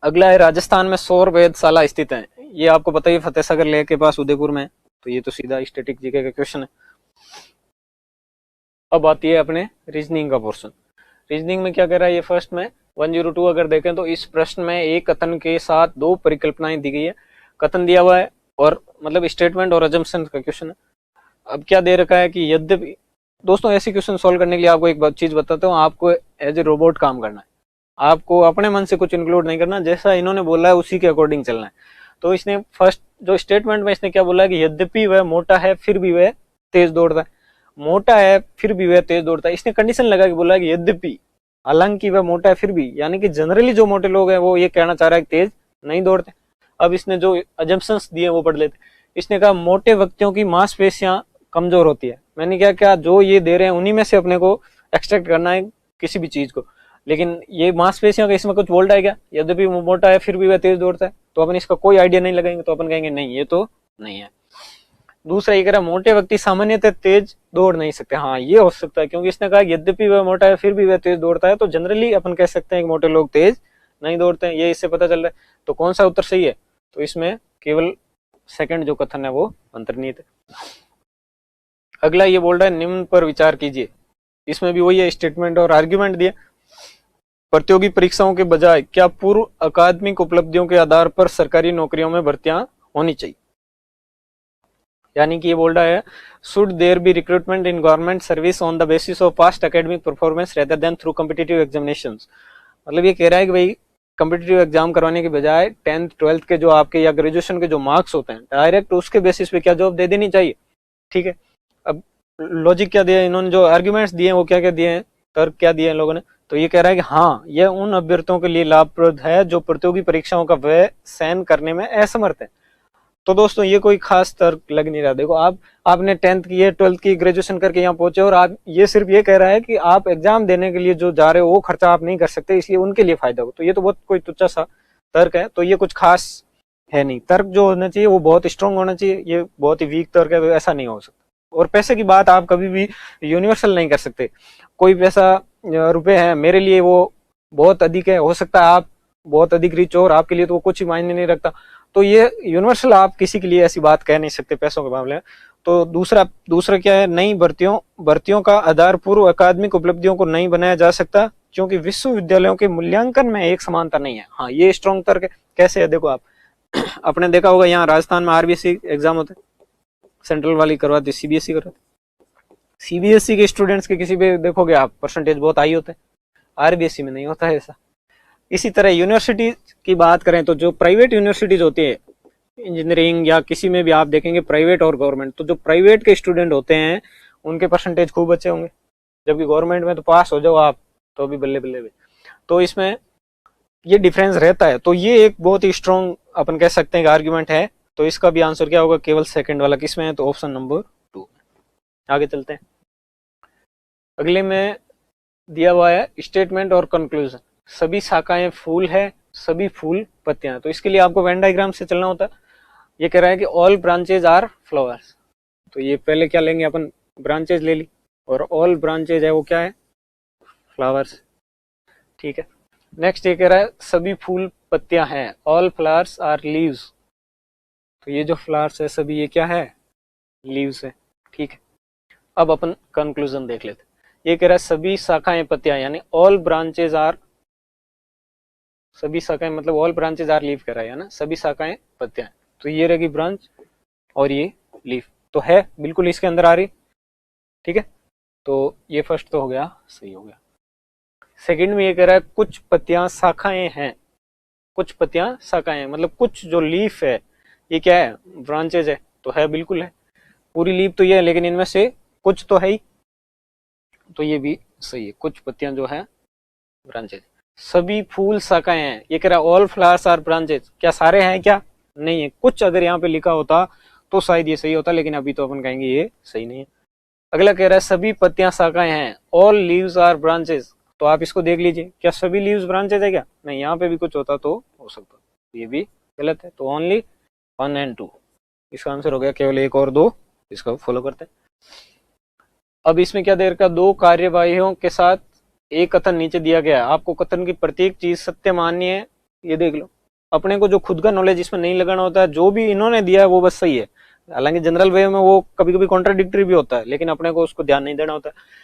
अगला है, राजस्थान में सौर वेधशाला स्थित है, ये आपको पता ही, फतेह सागर लेक के पास उदयपुर में, तो ये तो सीधा स्टैटिक जीके का क्वेश्चन है। अब आती है अपने रीजनिंग का पोर्शन। रीजनिंग में क्या कह रहा है, ये फर्स्ट में 102 अगर देखें तो इस प्रश्न में एक कथन के साथ दो परिकल्पनाएं दी गई है। कथन दिया हुआ है और मतलब स्टेटमेंट और अजम्पशन का क्वेश्चन है। अब क्या दे रखा है कि यद्यपि, दोस्तों ऐसे क्वेश्चन सॉल्व करने के लिए आपको एक चीज बताता हूँ, आपको एज ए रोबोट काम करना है, आपको अपने मन से कुछ इंक्लूड नहीं करना, जैसा इन्होंने बोला है उसी के अकॉर्डिंग चलना है। तो इसने फर्स्ट जो स्टेटमेंट में इसने क्या बोला है कि यद्यपि वह मोटा है फिर भी वह तेज दौड़ता है, मोटा है फिर भी वह तेज दौड़ता है, इसने कंडीशन लगा के बोला है कि यद्यपि, हालांकि वह मोटा है फिर भी, यानी कि जनरली जो मोटे लोग हैं वो ये कहना चाह रहा है कि तेज नहीं दौड़ते। अब इसने जो अजम्पशंस दिए वो पढ़ लेते। इसने कहा मोटे व्यक्तियों की मांसपेशियां कमजोर होती है, मैंने क्या क्या जो ये दे रहे हैं उन्हीं में से अपने को एक्सट्रैक्ट करना है किसी भी चीज को, लेकिन ये मांसपेशियों का इसमें कुछ बोल्ड है क्या, यद्यपि वो मोटा है फिर भी वह तेज दौड़ता है, तो अपन इसका कोई आइडिया नहीं लगाएंगे, तो अपन कहेंगे नहीं ये तो नहीं है। दूसरा ये कह रहा है मोटे व्यक्ति सामान्यतः तेज दौड़ नहीं सकते, हाँ ये हो सकता है, क्योंकि इसने कहा यद्यपि वह मोटा है फिर भी वह तेज दौड़ता है, तो जनरली अपन कह सकते हैं कि मोटे लोग तेज नहीं दौड़ते हैं, ये इससे पता चल रहा है। तो कौन सा उत्तर सही है, तो इसमें केवल सेकंड जो कथन है वो अंतर्निहित है। अगला ये बोल रहा है निम्न पर विचार कीजिए, इसमें भी वही है, स्टेटमेंट और आर्ग्यूमेंट दिया। प्रतियोगी परीक्षाओं के बजाय क्या पूर्व अकादमिक उपलब्धियों के आधार पर सरकारी नौकरियों में भर्तियां होनी चाहिए, यानी कि ये बोल रहा है should there be recruitment in government service on the basis of past academic performance rather than through competitive examinations. मतलब ये कह रहा है कि भाई कॉम्पिटिटिव एग्जाम करवाने के बजाय 10th 12th के जो आपके या ग्रेजुएशन के जो मार्क्स होते हैं डायरेक्ट उसके बेसिस पे क्या जॉब दे देनी चाहिए, ठीक है। अब लॉजिक क्या दिया इन्होंने, जो आर्ग्यूमेंट्स दिए वो क्या क्या दिए हैं, तर्क क्या दिए हैं लोगों ने, तो ये कह रहा है कि हाँ यह उन अभ्यर्थियों के लिए लाभप्रद है जो प्रतियोगी परीक्षाओं का व्यय सहन करने में असमर्थ है। तो दोस्तों ये कोई खास तर्क लग नहीं रहा। देखो आपने 10th की 12th की ग्रेजुएशन करके यहाँ पहुंचे और आप ये सिर्फ ये कह रहा है कि आप एग्जाम देने के लिए जो जा रहे हो वो खर्चा आप नहीं कर सकते, इसलिए उनके लिए फायदा हो, तो ये तो बहुत कोई तुच्छा सा तर्क है, तो ये कुछ खास है नहीं। तर्क जो होना चाहिए वो बहुत स्ट्रांग होना चाहिए, ये बहुत ही वीक तर्क है, तो ऐसा नहीं हो सकता। और पैसे की बात आप कभी भी यूनिवर्सल नहीं कर सकते, कोई पैसा रुपए है मेरे लिए वो बहुत अधिक है, हो सकता है आप बहुत अधिक रिच हो और आपके लिए तो वो कुछ ही मायने नहीं रखता, तो ये यूनिवर्सल आप किसी के लिए ऐसी बात कह नहीं सकते पैसों के मामले में। तो दूसरा क्या है, नई भर्तियों का आधार पूर्व अकादमिक उपलब्धियों को नहीं बनाया जा सकता क्योंकि विश्वविद्यालयों के मूल्यांकन में एक समानता नहीं है। हाँ ये स्ट्रॉन्ग तर्क है। कैसे है देखो, आप आपने देखा होगा यहाँ राजस्थान में आरबीएसई एग्जाम होते, सेंट्रल वाली करवाती, सीबीएसई करवाती, सीबीएसई के स्टूडेंट्स के किसी भी देखोगे आप परसेंटेज बहुत हाई होते हैं, आरबीएसई में नहीं होता है ऐसा। इसी तरह यूनिवर्सिटी की बात करें तो जो प्राइवेट यूनिवर्सिटीज होती है इंजीनियरिंग या किसी में भी आप देखेंगे प्राइवेट और गवर्नमेंट, तो जो प्राइवेट के स्टूडेंट होते हैं उनके परसेंटेज खूब अच्छे होंगे, जबकि गवर्नमेंट में तो पास हो जाओ आप तो भी बल्ले बल्ले। तो इसमें ये डिफरेंस रहता है, तो ये एक बहुत ही स्ट्रॉन्ग अपन कह सकते हैं आर्ग्यूमेंट है। तो इसका भी आंसर क्या होगा, केवल सेकंड वाला। किसमें है, तो ऑप्शन नंबर 2। आगे चलते हैं, अगले में दिया हुआ है स्टेटमेंट और कंक्लूजन। सभी शाखाएं फूल है, सभी फूल पत्तियां, तो इसके लिए आपको वेन डायग्राम से चलना होता है। ये कह रहा है कि ऑल ब्रांचेज आर फ्लावर्स, तो ये पहले क्या लेंगे अपन, ब्रांचेज ले ली, और ऑल ब्रांचेज है वो क्या है, फ्लावर्स, ठीक है। नेक्स्ट ये कह रहा है सभी फूल पत्तियां हैं, ऑल फ्लावर्स आर लीव्स, तो ये जो फ्लावर्स है सभी ये क्या है, लीव्स है, ठीक है। अब अपन कंक्लूजन देख लेते। ये कह रहा है सभी शाखाएं पत्तियां, यानी ऑल ब्रांचेज आर, सभी शाखाएं मतलब ऑल ब्रांचेज आर लीफ कर रहा है ना, सभी शाखाएं पत्तियां, तो ये रहेगी ब्रांच और ये लीफ, तो है बिल्कुल इसके अंदर आ रही, ठीक है। तो ये फर्स्ट तो हो गया, सही हो गया। सेकंड में ये कह रहा है कुछ पत्तियां शाखाएं हैं, कुछ पत्तियां शाखाएं मतलब कुछ जो लीफ है ये क्या है, ब्रांचेज है, तो है बिल्कुल है, पूरी लीफ तो ये है लेकिन इनमें से कुछ तो है ही, तो ये भी सही है, कुछ पत्तियां जो है ब्रांचेज। सभी फूल शाखाएं हैं, ये कह रहा है ऑल फ्लावर्स आर ब्रांचेज, क्या सारे हैं, क्या नहीं है, कुछ अगर यहाँ पे लिखा होता तो शायद ये सही होता, लेकिन अभी तो अपन कहेंगे ये सही नहीं है। अगला कह रहा है सभी पत्तियां शाखाएं हैं, ऑल लीव्स आर ब्रांचेज, तो आप इसको देख लीजिए, क्या सभी लीव्स ब्रांचेज है क्या, नहीं, यहाँ पे भी कुछ होता तो हो सकता, ये भी गलत है, तो ओनली 1 और 2, इसका आंसर हो गया केवल 1 और 2, इसको फॉलो करते हैं। अब इसमें क्या दे रखा, 2 कार्यवाहियों के साथ एक कथन नीचे दिया गया है, आपको कथन की प्रत्येक चीज सत्य माननी है, ये देख लो। अपने को जो खुद का नॉलेज इसमें नहीं लगाना होता है, जो भी इन्होंने दिया है वो बस सही है, हालांकि जनरल वे में वो कभी कभी कॉन्ट्राडिक्टरी भी होता है, लेकिन अपने को उसको ध्यान नहीं देना होता है।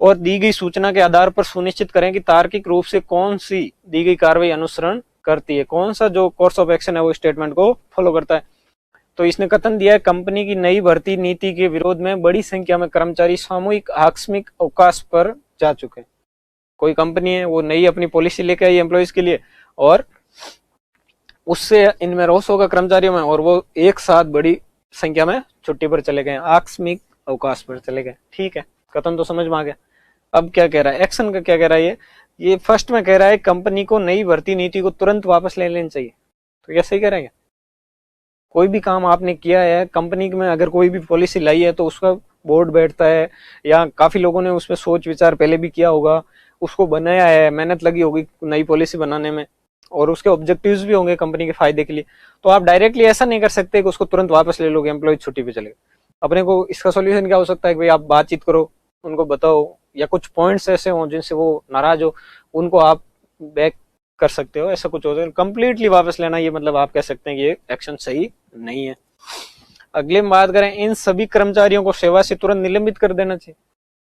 और दी गई सूचना के आधार पर सुनिश्चित करें कि तार्किक रूप से कौन सी दी गई कार्रवाई अनुसरण करती है, कौन सा जो कोर्स ऑफ एक्शन है वो स्टेटमेंट को फॉलो करता है। तो इसने कथन दिया है कंपनी की नई भर्ती नीति के विरोध में बड़ी संख्या में कर्मचारी सामूहिक आकस्मिक अवकाश पर जा चुके हैं। कोई कंपनी है वो नई अपनी पॉलिसी लेके आई एम्प्लॉइज के लिए और उससे इनमें रोष होगा कर्मचारियों में और वो एक साथ बड़ी संख्या में छुट्टी पर चले गए, आकस्मिक अवकाश पर चले गए। ठीक है, कथन तो समझ में आ गया। अब क्या कह रहा है, एक्शन का क्या कह रहा है ये फर्स्ट में कह रहा है कंपनी को नई भर्ती नीति को तुरंत वापस ले लेनी चाहिए। तो ये सही कह रहे हैं। कोई भी काम आपने किया है कंपनी में, अगर कोई भी पॉलिसी लाई है तो उसका बोर्ड बैठता है या काफी लोगों ने उसमें सोच विचार पहले भी किया होगा, उसको बनाया है, मेहनत लगी होगी नई पॉलिसी बनाने में और उसके ऑब्जेक्टिव्स भी होंगे कंपनी के फायदे के लिए। तो आप डायरेक्टली ऐसा नहीं कर सकते कि उसको तुरंत वापस ले लोगे, एम्प्लॉय छुट्टी पे चले। अपने को इसका सोल्यूशन क्या हो सकता है कि भाई आप बातचीत करो, उनको बताओ या कुछ पॉइंट्स ऐसे हों जिनसे वो नाराज हो, उनको आप बैक कर सकते हो, ऐसा कुछ हो सकता है। कंप्लीटली वापस लेना ये मतलब आप कह सकते हैं कि ये एक्शन सही नहीं है। अगले में बात करें, इन सभी कर्मचारियों को सेवा से तुरंत निलंबित कर देना चाहिए।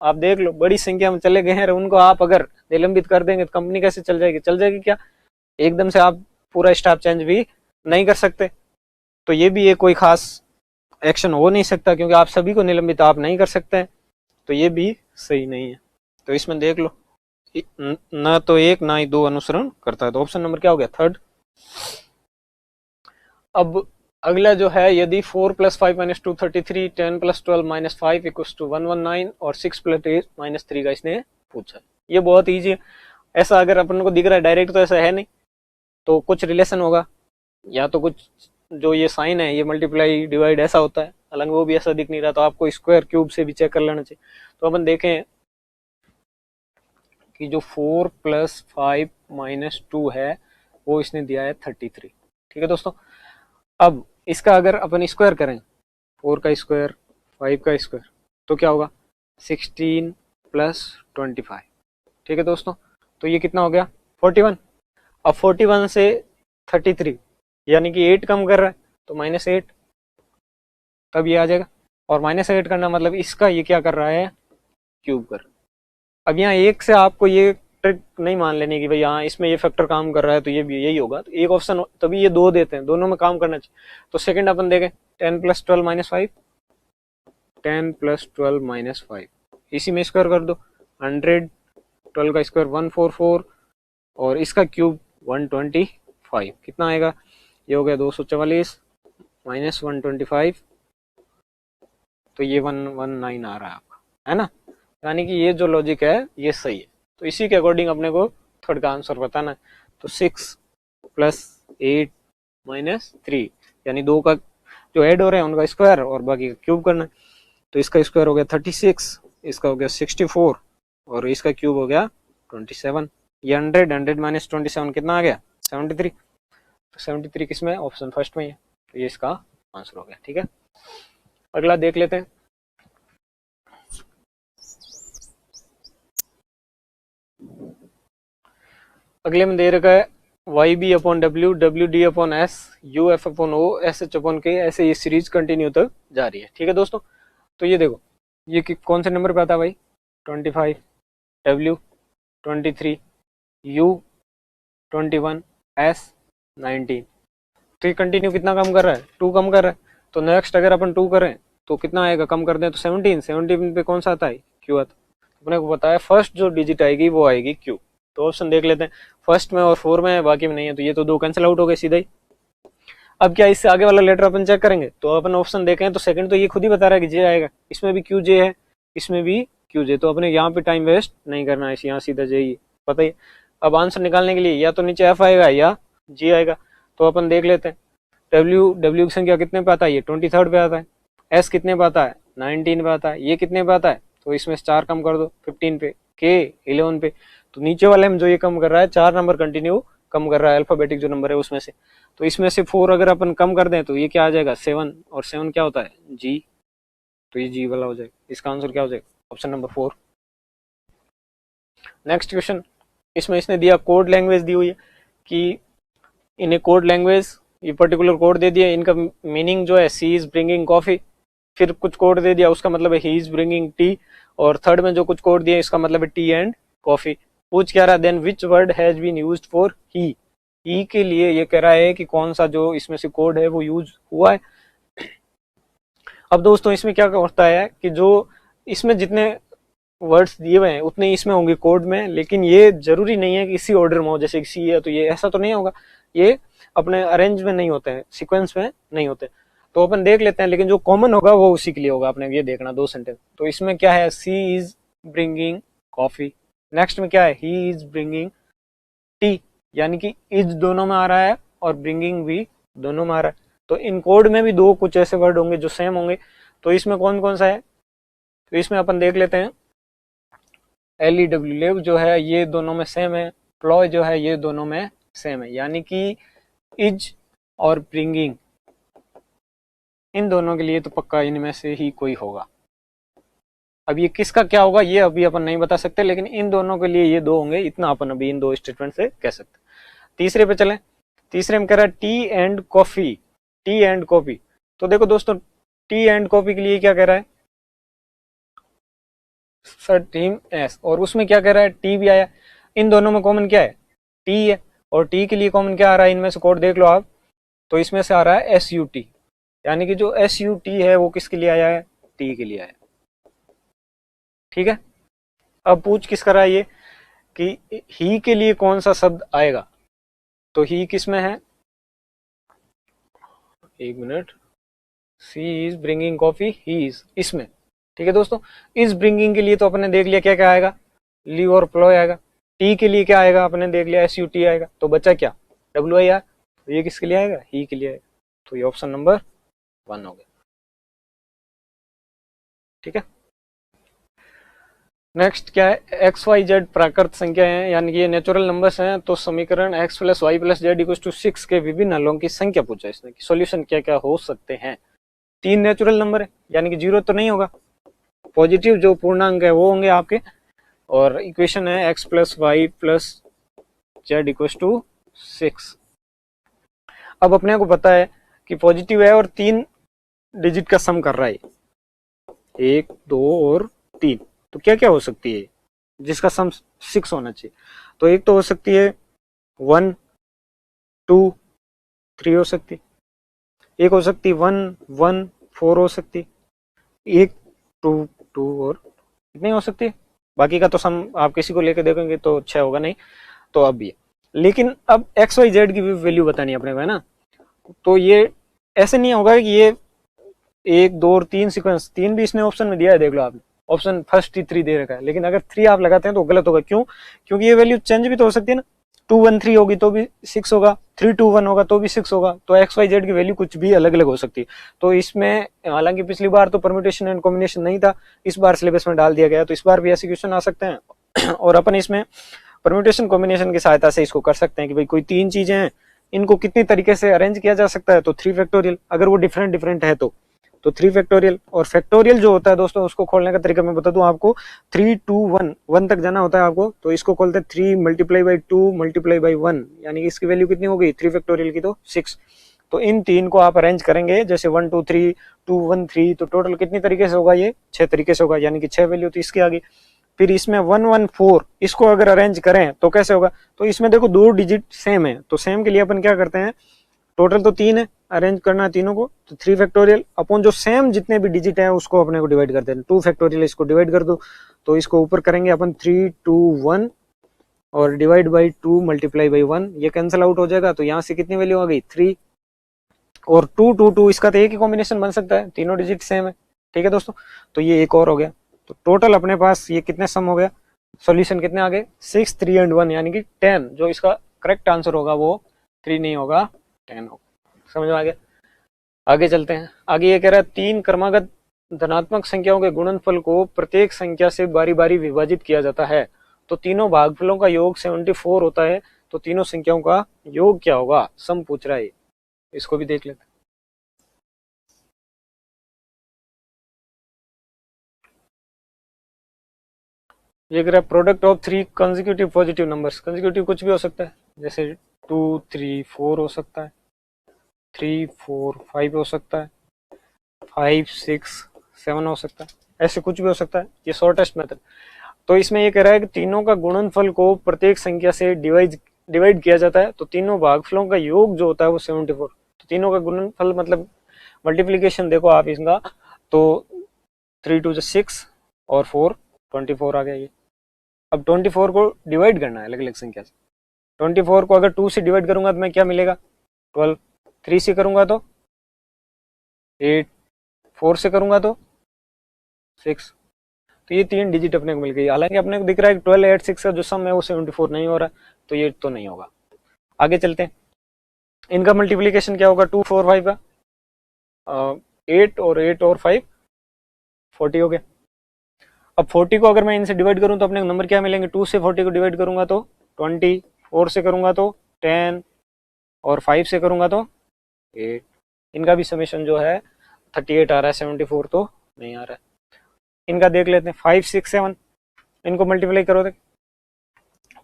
आप देख लो बड़ी संख्या में चले गए हैं, उनको आप अगर निलंबित कर देंगे तो कंपनी कैसे चल जाएगी? चल जाएगी क्या? एकदम से आप पूरा स्टाफ चेंज भी नहीं कर सकते। तो ये भी एक कोई खास एक्शन हो नहीं सकता क्योंकि आप सभी को निलंबित आप नहीं कर सकते हैं, तो ये भी सही नहीं है। तो इसमें देख लो न तो एक ना ही दो अनुसरण करता है, तो ऑप्शन नंबर क्या हो गया? थर्ड। अब अगला जो है, यदि 4 + 5 - 2 33, 10 + 12 - 5 = 119 और 6 + 8 - 3 का इसने पूछा। ये बहुत ईजी है। ऐसा अगर अपन को दिख रहा है डायरेक्ट तो ऐसा है नहीं, तो कुछ रिलेशन होगा या तो कुछ जो ये साइन है ये मल्टीप्लाई डिवाइड ऐसा होता है, हालांकि वो भी ऐसा दिख नहीं रहा, तो आपको स्क्वायर क्यूब से भी चेक कर लेना चाहिए। तो अपन देखें कि जो 4 + 5 - 2 है वो इसने दिया है 33। ठीक है दोस्तों, अब इसका अगर अपन स्क्वायर करें 4 का स्क्वायर 5 का स्क्वायर तो क्या होगा? 16 + 25। ठीक है दोस्तों, तो ये कितना हो गया? 41। अब 41 से 33 यानी कि 8 कम कर रहा है तो -8, तब ये आ जाएगा। और -8 करना मतलब इसका ये क्या कर रहा है? क्यूब कर। अब यहाँ एक से आपको ये ट्रिक नहीं मान लेनी कि भाई यहाँ इसमें ये फैक्टर काम कर रहा है तो ये भी यही होगा, तो एक ऑप्शन तभी ये दो देते हैं, दोनों में काम करना चाहिए। तो सेकंड अपन देखें 10 + 12 - 5, 10 + 12 - 5 इसी में स्क्वायर कर दो। 100, 12 का स्क्वायर 144 और इसका क्यूब 125, कितना आएगा? ये हो गया 244 - 125, तो ये 119 आ रहा है आपका, है ना? यानी कि ये जो लॉजिक है ये सही है। तो इसी के अकॉर्डिंग अपने को थर्ड का आंसर बताना है। तो 6 + 8 - 3 यानी दो का जो ऐड हो रहे हैं उनका स्क्वायर और बाकी का क्यूब करना है। तो इसका स्क्वायर हो गया 36, इसका हो गया 64 और इसका क्यूब हो गया 27। ये 100 - 27 कितना आ गया? 73। तो 73 किसमें? ऑप्शन फर्स्ट में है, तो ये इसका आंसर हो गया। ठीक है, अगला देख लेते हैं। अगले में दे रखा है YB/W, WD/S, UF/O, SH/K, ऐसे ये सीरीज कंटिन्यू तक जा रही है। ठीक है दोस्तों, तो ये देखो ये कौन से नंबर पे आता है भाई? 25, W 23, U 21, S 19। तो ये कंटिन्यू कितना कम कर रहा है? 2 कम कर रहा है। तो नेक्स्ट अगर अपन 2 करें तो कितना आएगा? कम कर दें तो 17 पे कौन सा आता है? Q आता है। अपने को पता है फर्स्ट जो डिजिट आएगी वो आएगी Q। तो ऑप्शन देख लेते हैं, फर्स्ट में और 4 में है, बाकी में नहीं है, तो ये तो 2 कैंसिल आउट हो गए सीधा ही। अब क्या इससे आगे वाला लेटर अपन चेक करेंगे? तो अपन ऑप्शन देखें तो सेकंड तो ये खुद ही बता रहा है कि जे आएगा, इसमें भी क्यू जे है, इसमें भी क्यू जे, तो अपने यहाँ पे टाइम वेस्ट नहीं करना है, यहाँ सीधा जे ही पता ही। अब आंसर निकालने के लिए या तो नीचे एफ आएगा या जी आएगा, तो अपन देख लेते हैं। डब्ल्यू की संख्या कितने पे आता है? ये 23 पे आता है। एस कितने पे आता है? 19 पे आता है। ये कितने पे आता है? तो इसमें से 4 कम कर दो 15 पे, के 11 पे। तो नीचे वाले में जो ये कम कर रहा है 4 नंबर कंटिन्यू कम कर रहा है, अल्फाबेटिक जो नंबर है उसमें से। तो इसमें से 4 अगर अपन कम कर दें तो ये क्या आ जाएगा? 7, और 7 क्या होता है? जी, तो ये जी वाला हो जाएगा। इसका आंसर क्या हो जाएगा? Option number 4। नेक्स्ट क्वेश्चन, इसमें इसने दिया कोड लैंग्वेज दी हुई है कि इन्हें कोड लैंग्वेज, ये पर्टिकुलर कोड दे दिया, इनका मीनिंग जो है सी इज ब्रिंगिंग कॉफी, फिर कुछ कोड दे दिया उसका मतलब है ही इज ब्रिंगिंग टी, और थर्ड में जो कुछ कोड दिया इसका मतलब है टी एंड कॉफी। पूछ क्या रहा? Then which word has been used for he के लिए ये कह रहा है कि कौन सा जो इसमें से कोड है वो यूज हुआ है। अब दोस्तों इसमें क्या होता है कि जो इसमें जितने वर्ड्स दिए हुए हैं उतने इसमें होंगे कोड में, लेकिन ये जरूरी नहीं है कि इसी ऑर्डर में हो, जैसे कि सी है तो ये ऐसा तो नहीं होगा, ये अपने अरेंज में नहीं होते हैं, सीक्वेंस में नहीं होते। तो अपन देख लेते हैं, लेकिन जो कॉमन होगा वो उसी के लिए होगा। आपने ये देखना दो सेंटेंस, तो इसमें क्या है, सी इज ब्रिंगिंग कॉफी। नेक्स्ट में क्या है, ही इज ब्रिंगिंग टी, यानी कि इज दोनों में आ रहा है और ब्रिंगिंग भी दोनों में आ रहा है। तो इन कोड में भी दो कुछ ऐसे वर्ड होंगे जो सेम होंगे। तो इसमें कौन कौन सा है, तो इसमें अपन देख लेते हैं। LEW लिव जो है ये दोनों में सेम है, प्लॉय जो है ये दोनों में सेम है, यानी कि इज और ब्रिंगिंग इन दोनों के लिए तो पक्का इनमें से ही कोई होगा। अब ये किसका क्या होगा ये अभी अपन नहीं बता सकते, लेकिन इन दोनों के लिए ये दो होंगे, इतना अपन अभी इन दो स्टेटमेंट से कह सकते। तीसरे पे चलें। तीसरे में कह रहा है T and coffee, T and coffee. तो देखो दोस्तों, टी एंड कॉफी के लिए क्या कह रहा है, सर टीम एस, और उसमें क्या कह रहा है, टी भी आया। इन दोनों में कॉमन क्या है, टी है, और टी के लिए कॉमन क्या आ रहा है, इनमें से कोड देख लो आप, तो इसमें से आ रहा है SUT, यानी कि जो SUT है वो किसके लिए आया है, टी के लिए आया। ठीक है, अब पूछ किस कर रहा है ये कि ही के लिए कौन सा शब्द आएगा, तो ही किस में है, एक minute, she is bringing coffee, he is इसमें। ठीक है दोस्तों, इस ब्रिंगिंग के लिए तो अपने देख लिया क्या क्या आएगा, लीव और प्लॉय आएगा। टी के लिए क्या आएगा, अपने देख लिया SUT आएगा, तो बचा क्या, WIR, तो ये किसके लिए आएगा, ही के लिए आएगा। तो ये ऑप्शन नंबर 1 हो गया। ठीक है, नेक्स्ट क्या है, XYZ प्राकृत संख्या है, यानी कि ये नेचुरल नंबर्स हैं। तो समीकरण x + y + z = 6 के विभिन्न हलों की संख्या पूछा इसने, कि सॉल्यूशन क्या क्या हो सकते हैं। 3 नेचुरल नंबर है, यानी कि 0 तो नहीं होगा, पॉजिटिव जो पूर्णांक है वो होंगे आपके, और इक्वेशन है x + y + z = 6। अब अपने को पता है कि पॉजिटिव है और 3 डिजिट का सम कर रहा है, 1 2 और 3, तो क्या क्या हो सकती है जिसका सम 6 होना चाहिए। तो एक तो हो सकती है 1 2 3 हो सकती, एक हो सकती 1 1 4 हो सकती, एक 2 2 और इतनी हो सकती है। बाकी का तो सम आप किसी को लेकर देखेंगे तो 6 होगा नहीं, तो अब ये, लेकिन अब XYZ की भी वैल्यू बतानी है अपने को, है ना। तो ये ऐसे नहीं होगा कि ये 1 2 और 3 सीक्वेंस, 3 भी इसने ऑप्शन में दिया है, देख लो आपने, ऑप्शन फर्स्ट ही 3 दे रखा है, लेकिन अगर 3 आप लगाते हैं तो गलत होगा। क्यों, क्योंकि ये वैल्यू चेंज भी तो हो सकती है ना, 2 1 3 होगी तो भी 6 होगा, 3 2 1 होगा तो भी 6 होगा। तो XYZ की वैल्यू कुछ भी अलग अलग हो सकती है। तो इसमें हालांकि पिछली बार तो परम्यूटेशन एंड कॉम्बिनेशन नहीं था, इस बार सिलेबस में डाल दिया गया, तो इस बार भी ऐसे क्वेश्चन आ सकते हैं और अपन इसमें परम्यूटेशन कॉम्बिनेशन की सहायता से इसको कर सकते हैं कि भाई कोई 3 चीजें हैं, इनको कितनी तरीके से अरेंज किया जा सकता है, तो 3 फैक्टोरियल, अगर वो डिफरेंट डिफरेंट है तो 3 फैक्टोरियल। और फैक्टोरियल जो होता है दोस्तों, उसको खोलने का तरीका मैं बता दूं आपको, 3 2 1 1 तक जाना होता है आपको, तो इसको खोलते हैं 3 × 2 × 1, यानी कि इसकी वैल्यू कितनी हो गई 3 फैक्टोरियल की, तो 6। तो इन 3 को आप अरेंज करेंगे जैसे 1 2 3 2 1 3, तो टोटल कितनी तरीके से होगा, ये 6 तरीके से होगा, यानी कि 6 वैल्यू तो इसकी आ गई। फिर इसमें 1 1 4, इसको अगर अरेंज करें तो कैसे होगा, तो इसमें देखो 2 डिजिट सेम है, तो सेम के लिए अपन क्या करते हैं, टोटल तो 3 है, अरेंज करना है तीनों को, तो 3 फैक्टोरियल अपॉन जो सेम जितने भी डिजिट है उसको अपने को डिवाइड करते हैं, 2 फैक्टोरियल, इसको डिवाइड कर दो, तो इसको ऊपर करेंगे अपन 3 2 1 और डिवाइड बाई 2 × 1, ये कैंसिल आउट हो जाएगा, तो यहाँ से कितनी वैल्यू आ गई 3, और 2 2 2 इसका तो एक ही कॉम्बिनेशन बन सकता है, तीनों डिजिट सेम है। ठीक है दोस्तों, तो ये एक और हो गया। तो टोटल अपने पास ये कितने सम हो गया, सॉल्यूशन कितने आ गए 6 3 और 1, यानी कि 10। जो इसका करेक्ट आंसर होगा वो 3 नहीं होगा, 10 होगा। समझ में आ गया। आगे चलते हैं। आगे ये कह रहा है 3 क्रमागत धनात्मक संख्याओं के गुणनफल को प्रत्येक संख्या से बारी बारी विभाजित किया जाता है, तो तीनों भागफलों का योग 74 होता है, तो तीनों संख्याओं का योग क्या होगा, सम पूछ रहा है, इसको भी देख लेते हैं। ये कह रहा है product of 3 consecutive positive numbers, consecutive कुछ भी हो सकता है, जैसे 2 3 4 हो सकता है, 3 4 5 हो सकता है, 5 6 7 हो सकता है, ऐसे कुछ भी हो सकता है, ये शॉर्टेस्ट मेथड। तो इसमें ये कह रहा है कि तीनों का गुणनफल को प्रत्येक संख्या से डिवाइड किया जाता है, तो तीनों भागफलों का योग जो होता है वो 74, तो तीनों का गुणनफल मतलब मल्टीप्लीकेशन देखो आप इसका, तो 3 2 6 और 4 24 आ गया ये। अब 24 को डिवाइड करना है अलग अलग संख्या से। 24 को अगर 2 से डिवाइड करूंगा तो मैं क्या मिलेगा 12, 3 से करूंगा तो 8, 4 से करूंगा तो 6। तो ये 3 डिजिट अपने को मिल गई। हालांकि अपने को दिख रहा है कि 12 8 6 का जो सम है वो 74 नहीं हो रहा, तो ये तो नहीं होगा। आगे चलते हैं, इनका मल्टीप्लीकेशन क्या होगा 2 4 5 का 8 और 5 40 हो गया। अब 40 को अगर मैं इनसे डिवाइड करूं तो अपने को नंबर क्या मिलेंगे, 2 से 40 को डिवाइड करूंगा तो 20, 4 से करूंगा तो 10 और 5 से करूंगा तो 8। इनका भी समेशन जो है 38 आ रहा है, 74 तो नहीं आ रहा है। इनका देख लेते हैं 5 6 7, इनको मल्टीप्लाई करो तो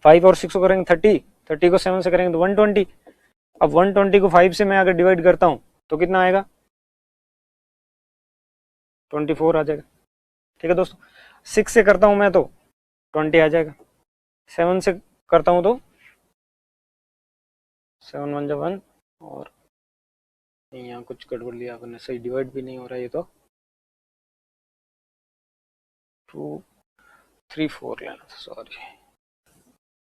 5 और 6 को करेंगे 30, 30 को 7 से करेंगे तो 120। अब 120 को 5 से मैं अगर डिवाइड करता हूं तो कितना आएगा 24 आ जाएगा। ठीक है दोस्तों, 6 से करता हूं मैं तो 20 आ जाएगा, 7 से करता हूं तो 7 1 1 और यहाँ कुछ गड़बड़ लिया आपने, सही डिवाइड भी नहीं हो रहा है ये तो 2 3 4 लेना था, सॉरी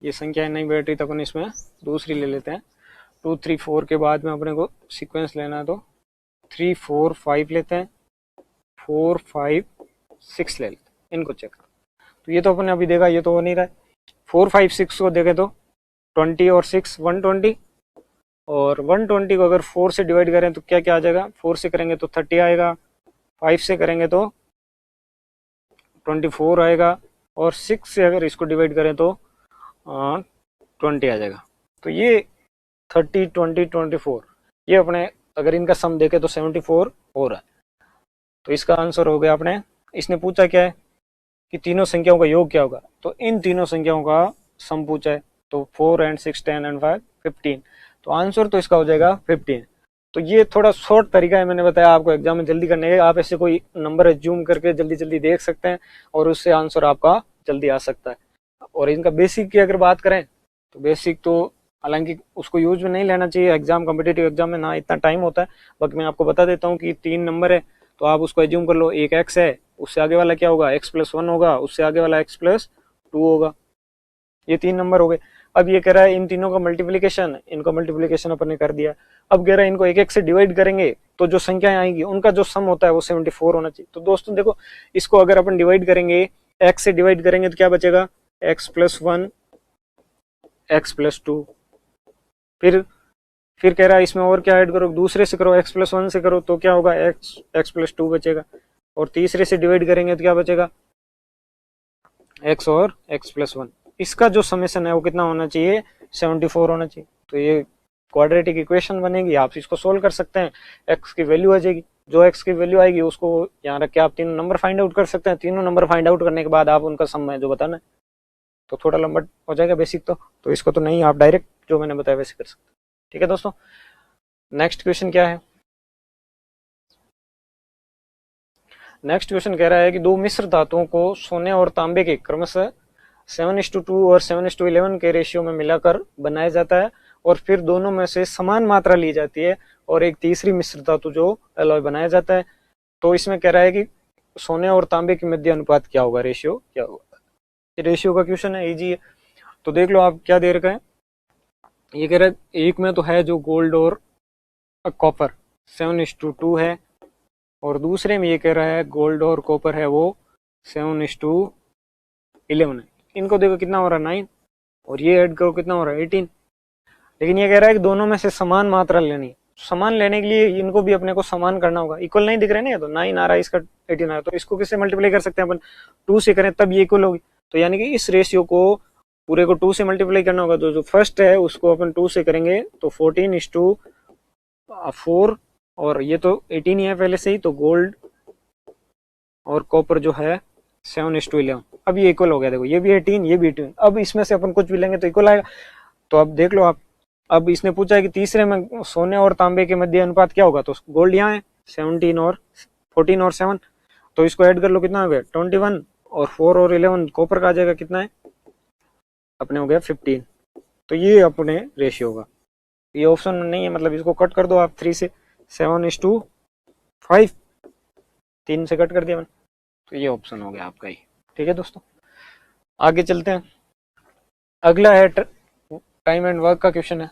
ये संख्या नहीं बैठ रही, तब इसमें दूसरी ले लेते हैं। 2 3 4 के बाद में अपने को सीक्वेंस लेना है तो 3 4 5 लेते हैं, 4 5 6 ले लेते हैं, इनको चेक करो। तो ये तो अपने अभी देखा ये तो हो नहीं रहा है। 4 5 6 को देखें तो 20 और 6 120, और 120 को अगर 4 से डिवाइड करें तो क्या क्या आ जाएगा, 4 से करेंगे तो 30 आएगा, 5 से करेंगे तो 24 आएगा, और 6 से अगर इसको डिवाइड करें तो 20 आ जाएगा। तो ये 30 20 24 ये अपने अगर इनका सम देखें तो 74 हो रहा है। तो इसका आंसर हो गया अपने, इसने पूछा क्या है कि तीनों संख्याओं का योग क्या होगा, तो इन तीनों संख्याओं का सम पूछा है, तो 4 and 6 10 and 5 15, तो आंसर तो इसका हो जाएगा 15। तो ये थोड़ा शॉर्ट तरीका है, मैंने बताया आपको एग्जाम में जल्दी करने का, आप ऐसे कोई नंबर एज्यूम करके जल्दी जल्दी देख सकते हैं और उससे आंसर आपका जल्दी आ सकता है। और इनका बेसिक की अगर बात करें तो बेसिक तो हालांकि उसको यूज में नहीं लेना चाहिए, एग्जाम कॉम्पिटेटिव एग्जाम में ना इतना टाइम होता है, बाकी मैं आपको बता देता हूँ कि 3 नंबर है तो आप उसको एज्यूम कर लो, एक x है, उससे आगे वाला क्या होगा x+1 होगा, उससे आगे वाला x+2 होगा, ये 3 नंबर हो गए। अब ये कह रहा है इन तीनों का मल्टीप्लीकेशन, इनका मल्टीप्लीकेशन अपन ने कर दिया। अब कह रहा है इनको एक एक से डिवाइड करेंगे तो जो संख्याएं आएंगी उनका जो सम होता है वो 74 होना चाहिए। तो दोस्तों देखो, इसको अगर अपन डिवाइड करेंगे, x से डिवाइड करेंगे तो क्या बचेगा x+1 x+2, फिर कह रहा है इसमें और क्या ऐड करो, दूसरे से करो, x+1 से करो तो क्या होगा x+2 बचेगा, और तीसरे से डिवाइड करेंगे तो क्या बचेगा x और x+1। इसका जो समेशन है वो कितना होना चाहिए 74 होना चाहिए। तो ये क्वाड्रेटिक इक्वेशन बनेगी, आप इसको सोल्व कर सकते हैं, x की वैल्यू आ जाएगी, जो x की वैल्यू आएगी उसको यहाँ रख के आप तीनों नंबर फाइंड आउट कर सकते हैं। तीनों नंबर फाइंड आउट करने के बाद आप उनका सम है जो बताना है, तो थोड़ा लंबा हो जाएगा बेसिक तो इसको तो नहीं, आप डायरेक्ट जो मैंने बताया वैसे कर सकते हैं। ठीक है दोस्तों, नेक्स्ट क्वेश्चन क्या है, नेक्स्ट क्वेश्चन कह रहा है कि दो मिश्र धातुओं को सोने और तांबे के क्रमशः 7:2 और 7:11 के रेशियो में मिलाकर बनाया जाता है, और फिर दोनों में से समान मात्रा ली जाती है और एक तीसरी मिश्र धातु जो एलॉय बनाया जाता है। तो इसमें कह रहा है कि सोने और तांबे के मध्य अनुपात क्या होगा, रेशियो क्या होगा। ये रेशियो का क्वेश्चन है, इजी है। तो देख लो आप क्या दे रखा है, ये कह रहा है एक में तो है जो गोल्ड और कॉपर 7:2 है, और दूसरे में ये कह रहा है गोल्ड और कॉपर है वो 7:11 है। इनको देखो कितना हो रहा है 9, और ये ऐड करो कितना हो रहा है 18। लेकिन ये कह रहा है कि दोनों में से समान मात्रा लेनी है। समान लेने के लिए इनको भी अपने को समान करना होगा, इक्वल नहीं दिख रहे ना, तो 9 आ रहा है, इसका 18 आ रहा है, तो इसको किससे मल्टीप्लाई कर सकते हैं अपन, 2 से करें तब ये इक्वल होगी। तो यानी कि इस रेशियो को पूरे को 2 से मल्टीप्लाई करना होगा। तो जो फर्स्ट है उसको अपन 2 से करेंगे तो 14:4, और ये तो 18 ही है पहले से ही, तो गोल्ड और कॉपर जो है 7:11। अब ये इक्वल हो गया, देखो ये भी 18 ये भी 18, अब इसमें से अपन कुछ भी लेंगे तो इक्वल आएगा। तो अब देख लो आप, अब इसने पूछा है कि तीसरे में सोने और तांबे के मध्य अनुपात क्या होगा, तो गोल्ड यहाँ है 14 और 7, तो इसको ऐड कर लो कितना हो गया 21, और 4 और 11 कॉपर का आ जाएगा कितना है अपने हो गया 15। तो ये अपने रेशियो होगा, ये ऑप्शन में नहीं है, मतलब इसको कट कर दो आप 3 से 7:5 3 से कट कर दिया मैंने, तो ये ऑप्शन हो गया आपका ही। ठीक है दोस्तों, आगे चलते हैं। अगला है टाइम एंड वर्क का क्वेश्चन है।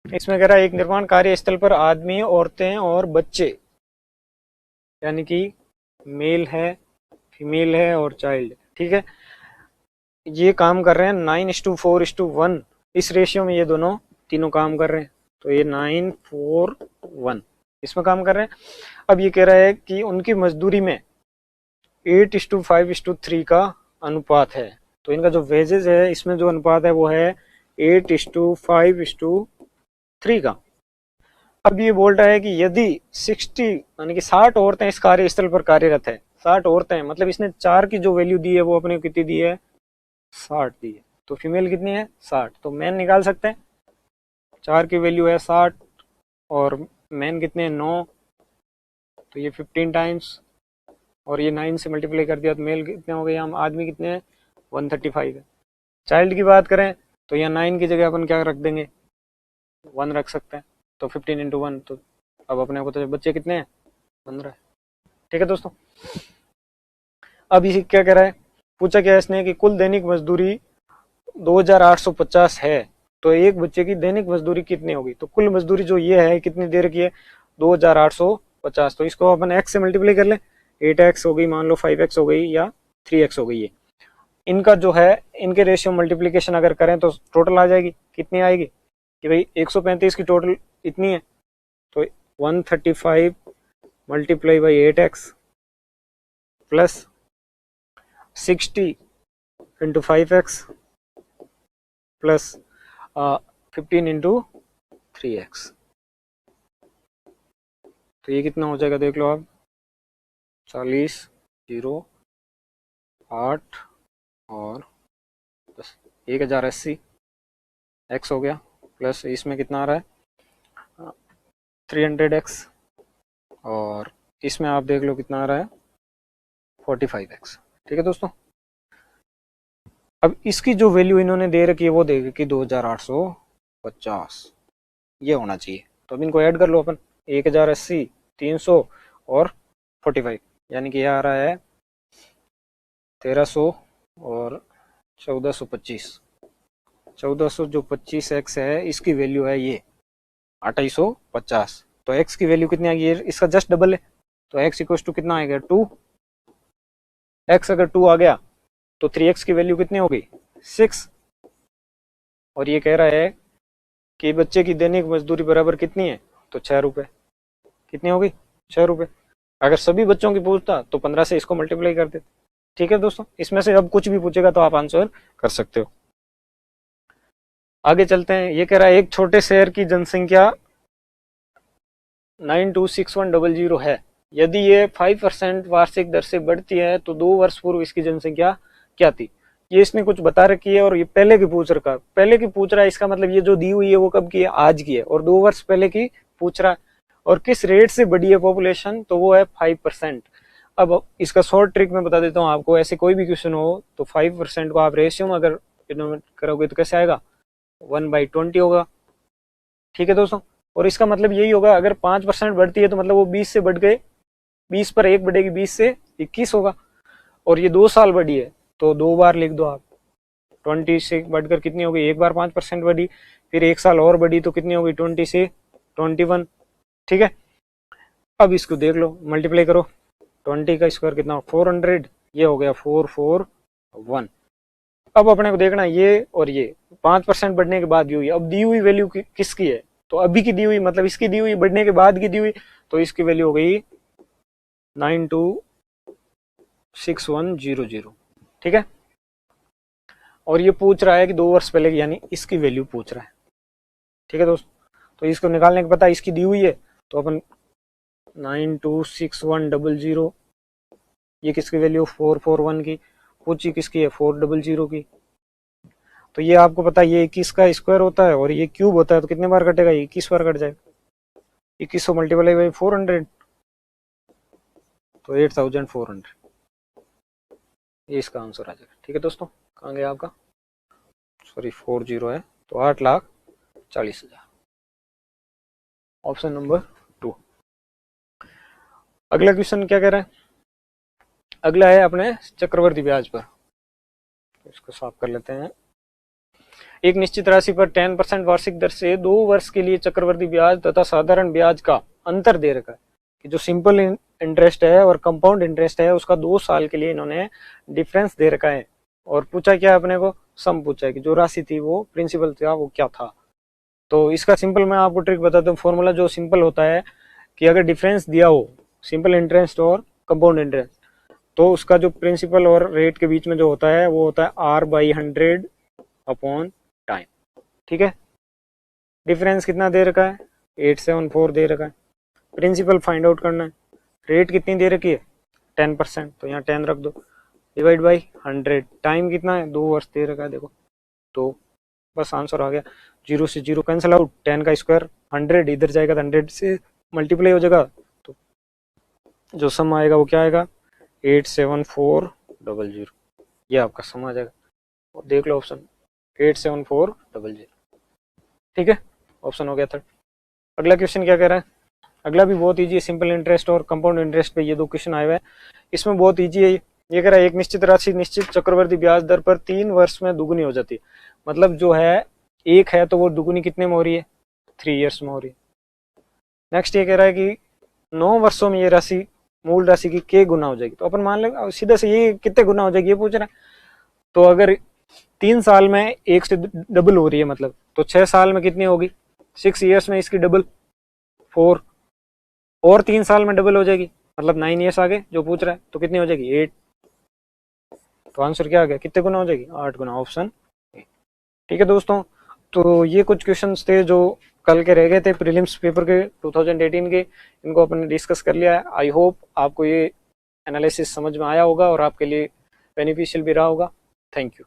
इसमें कह रहा है एक निर्माण कार्यस्थल पर आदमी, औरतें और बच्चे, यानी कि मेल है, फीमेल है और चाइल्ड, ठीक है, ये काम कर रहे हैं 9:4:1, इस रेशियो में ये दोनों तीनों काम कर रहे हैं। तो ये 9:4:1 इसमें काम कर रहे हैं। अब ये कह रहा है कि उनकी मजदूरी में 8:5:3 का अनुपात है। तो इनका जो वेजेस है इसमें जो अनुपात है वो है 8:5:3 का। अब ये बोल रहा है कि यदि 60 यानी कि 60 औरतें इस कार्यस्थल पर कार्यरत है, 60 औरतें, मतलब इसने 4 की जो वैल्यू दी है वो अपने को कितनी दी है, 60 दी है। तो फीमेल कितनी है, 60, तो मैन निकाल सकते हैं। 4 की वैल्यू है 60 और मैन कितने हैं, 9, तो ये 15 टाइम्स, और ये 9 से मल्टीप्लाई कर दिया तो मेल कितने हो गए, हम आदमी कितने हैं, 135 है। चाइल्ड की बात करें तो यहाँ 9 की जगह अपन क्या रख देंगे, 1 रख सकते हैं, तो 15 × 1, तो अब अपने को तो बच्चे कितने हैं, 15। ठीक है दोस्तों, अब इसे क्या कह रहा है, पूछा क्या है इसने कि कुल दैनिक मजदूरी 2850 है, तो एक बच्चे की दैनिक मजदूरी कितनी होगी। तो कुल मजदूरी जो ये है कितनी देर की है, 2850, तो इसको अपन x से मल्टीप्लाई कर ले, 8x हो गई, मान लो 5x हो गई या 3x हो गई है। इनका जो है इनके रेशियो मल्टीप्लीकेशन अगर करें तो टोटल आ जाएगी, कितनी आएगी कि भाई 135 की टोटल इतनी है, तो 135 multiply by 8x plus 60 into 5x plus 15 into 3x, तो ये कितना हो जाएगा देख लो आप, 40, 0, 8 और 10, 1080 x हो गया, प्लस इसमें कितना आ रहा है 300x, और इसमें आप देख लो कितना आ रहा है 45x। ठीक है दोस्तों, अब इसकी जो वैल्यू इन्होंने दे रखी है वो दे रखी 2850, ये होना चाहिए। तो अब इनको ऐड कर लो अपन, 1080, 300 और 45, यानी कि ये आ रहा है 1300 और 1425, 1400 जो 25x है इसकी वैल्यू है ये 2850, तो x की वैल्यू कितनी आ गई, इसका जस्ट डबल है, तो x इक्वल टू कितना आएगा 2, x अगर 2 आ गया तो 3x की वैल्यू कितनी हो गई 6, और ये कह रहा है कि बच्चे की दैनिक मजदूरी बराबर कितनी है, तो 6 रुपए, कितनी हो गई 6 रुपए। अगर सभी बच्चों की पूछता तो 15 से इसको मल्टीप्लाई कर देते। ठीक है दोस्तों, इसमें से अब कुछ भी पूछेगा तो आप आंसर कर सकते हो। आगे चलते हैं, ये कह रहा है एक छोटे शहर की जनसंख्या 926100 है, यदि ये 5% वार्षिक दर से बढ़ती है तो 2 वर्ष पूर्व इसकी जनसंख्या क्या थी। ये इसने कुछ बता रखी है और ये पहले की पूछ रखा, पहले की पूछ रहा है, इसका मतलब ये जो दी हुई है वो कब की है, आज की है, और 2 वर्ष पहले की पूछ रहा है, और किस रेट से बढ़ी है पॉपुलेशन, तो वो है 5%। अब इसका शॉर्ट ट्रिक मैं बता देता हूँ आपको, ऐसे कोई भी क्वेश्चन हो तो 5% को आप रेशियो में अगर डिनोमिनेट करोगे तो कैसे आएगा, 1/20 होगा। ठीक है दोस्तों, और इसका मतलब यही होगा, अगर 5% बढ़ती है तो मतलब वो 20 से बढ़ गए, 20 पर 1 बढ़ेगी, 20 से 21 होगा, और ये 2 साल बढ़ी है तो 2 बार लिख दो आप, 20 से बढ़कर कितनी होगी, एक बार 5% बढ़ी, फिर 1 साल और बढ़ी तो कितनी होगी 20 से 21। ठीक है, अब इसको देख लो, मल्टीप्लाई करो, 20 का स्क्वायर कितना 400, ये हो गया 441। अब अपने को देखना ये और ये 5% बढ़ने के बाद दी हुई, अब दी हुई वैल्यू किसकी है, तो अभी की दी हुई, मतलब इसकी दी हुई, बढ़ने के बाद की दी हुई, तो इसकी वैल्यू हो गई 926100। ठीक है, और ये पूछ रहा है कि 2 वर्ष पहले की, यानी इसकी वैल्यू पूछ रहा है। ठीक है दोस्तों, तो इसको निकालने का पता इसकी दी हुई है, तो अपन 926100, ये किसकी वैल्यू 441 की, पूछी किसकी है 400 की, तो ये आपको पता है ये 21 का स्क्वायर होता है और ये क्यूब होता है, तो कितने बार कटेगा, 21 बार कट जाएगा, 2100 मल्टीप्लाई बाई 400, तो 8400, ये इसका आंसर आ जाएगा। ठीक है दोस्तों, कहाँ गया आपका, सॉरी 40 है, तो 8,40,000, ऑप्शन नंबर 2। अगला क्वेश्चन क्या कह रहा है, अगला है अपने चक्रवर्ती ब्याज पर, इसको साफ कर लेते हैं। एक निश्चित राशि पर 10% वार्षिक दर से 2 वर्ष के लिए चक्रवर्ती ब्याज तथा साधारण ब्याज का अंतर दे रखा है कि जो सिंपल इंटरेस्ट है और कंपाउंड इंटरेस्ट है उसका 2 साल के लिए इन्होंने डिफरेंस दे रखा है। और पूछा क्या अपने को, सम पूछा है कि जो राशि थी वो प्रिंसिपल था वो क्या था। तो इसका सिंपल मैं आपको ट्रिक बताता हूँ। फॉर्मूला जो सिंपल होता है कि अगर डिफरेंस दिया हो सिंपल इंटरेस्ट और कंपाउंड इंटरेस्ट, तो उसका जो प्रिंसिपल और रेट के बीच में जो होता है वो होता है R/100 अपॉन टाइम। ठीक है, डिफरेंस कितना दे रखा है, 874 दे रखा है। प्रिंसिपल फाइंड आउट करना है, रेट कितनी दे रखी है 10%, तो यहाँ 10 रख दो, डिवाइड बाई 100, टाइम कितना है 2 वर्ष दे रखा है देखो, तो बस आंसर आ गया। 0 से 0 कैंसिल आउट, 10 का स्क्वायर 100 इधर जाएगा तो 100 से मल्टीप्लाई हो जाएगा, तो जो सम आएगा वो क्या आएगा 87400, ये आपका सम आ जाएगा। और देख लो ऑप्शन 87400, ठीक है, ऑप्शन हो गया थर्ड। अगला क्वेश्चन क्या कह रहा है, अगला भी बहुत ईजी है, सिंपल इंटरेस्ट और कंपाउंड इंटरेस्ट पे ये 2 क्वेश्चन आए हुए हैं। इसमें बहुत ईजी है, ये कह रहा है एक निश्चित राशि निश्चित चक्रवर्ती ब्याज दर पर 3 वर्ष में दुगुनी हो जाती है। मतलब जो है एक है तो वो दुगुनी कितने में हो रही है 3 इयर्स में हो रही है। नेक्स्ट ये कह रहा है कि 9 वर्षों में ये राशि मूल राशि की के गुना हो जाएगी। तो अपन मान लें सीधा से ये कितने गुना हो जाएगी ये पूछ रहा है। तो अगर 3 साल में 1 से डबल हो रही है मतलब, तो 6 साल में कितनी होगी 6 इयर्स में इसकी डबल 4, और 3 साल में डबल हो जाएगी मतलब 9 इयर्स आगे जो पूछ रहा है, तो कितनी हो जाएगी 8। तो आंसर क्या आ गया, कितने गुना हो जाएगी 8 गुना, ऑप्शन ए। ठीक है दोस्तों, तो ये कुछ क्वेश्चंस थे जो कल के रह गए थे प्रीलिम्स पेपर के 2018 के, इनको अपन ने डिस्कस कर लिया है। आई होप आपको ये एनालिसिस समझ में आया होगा और आपके लिए बेनिफिशियल भी रहा होगा। Thank you.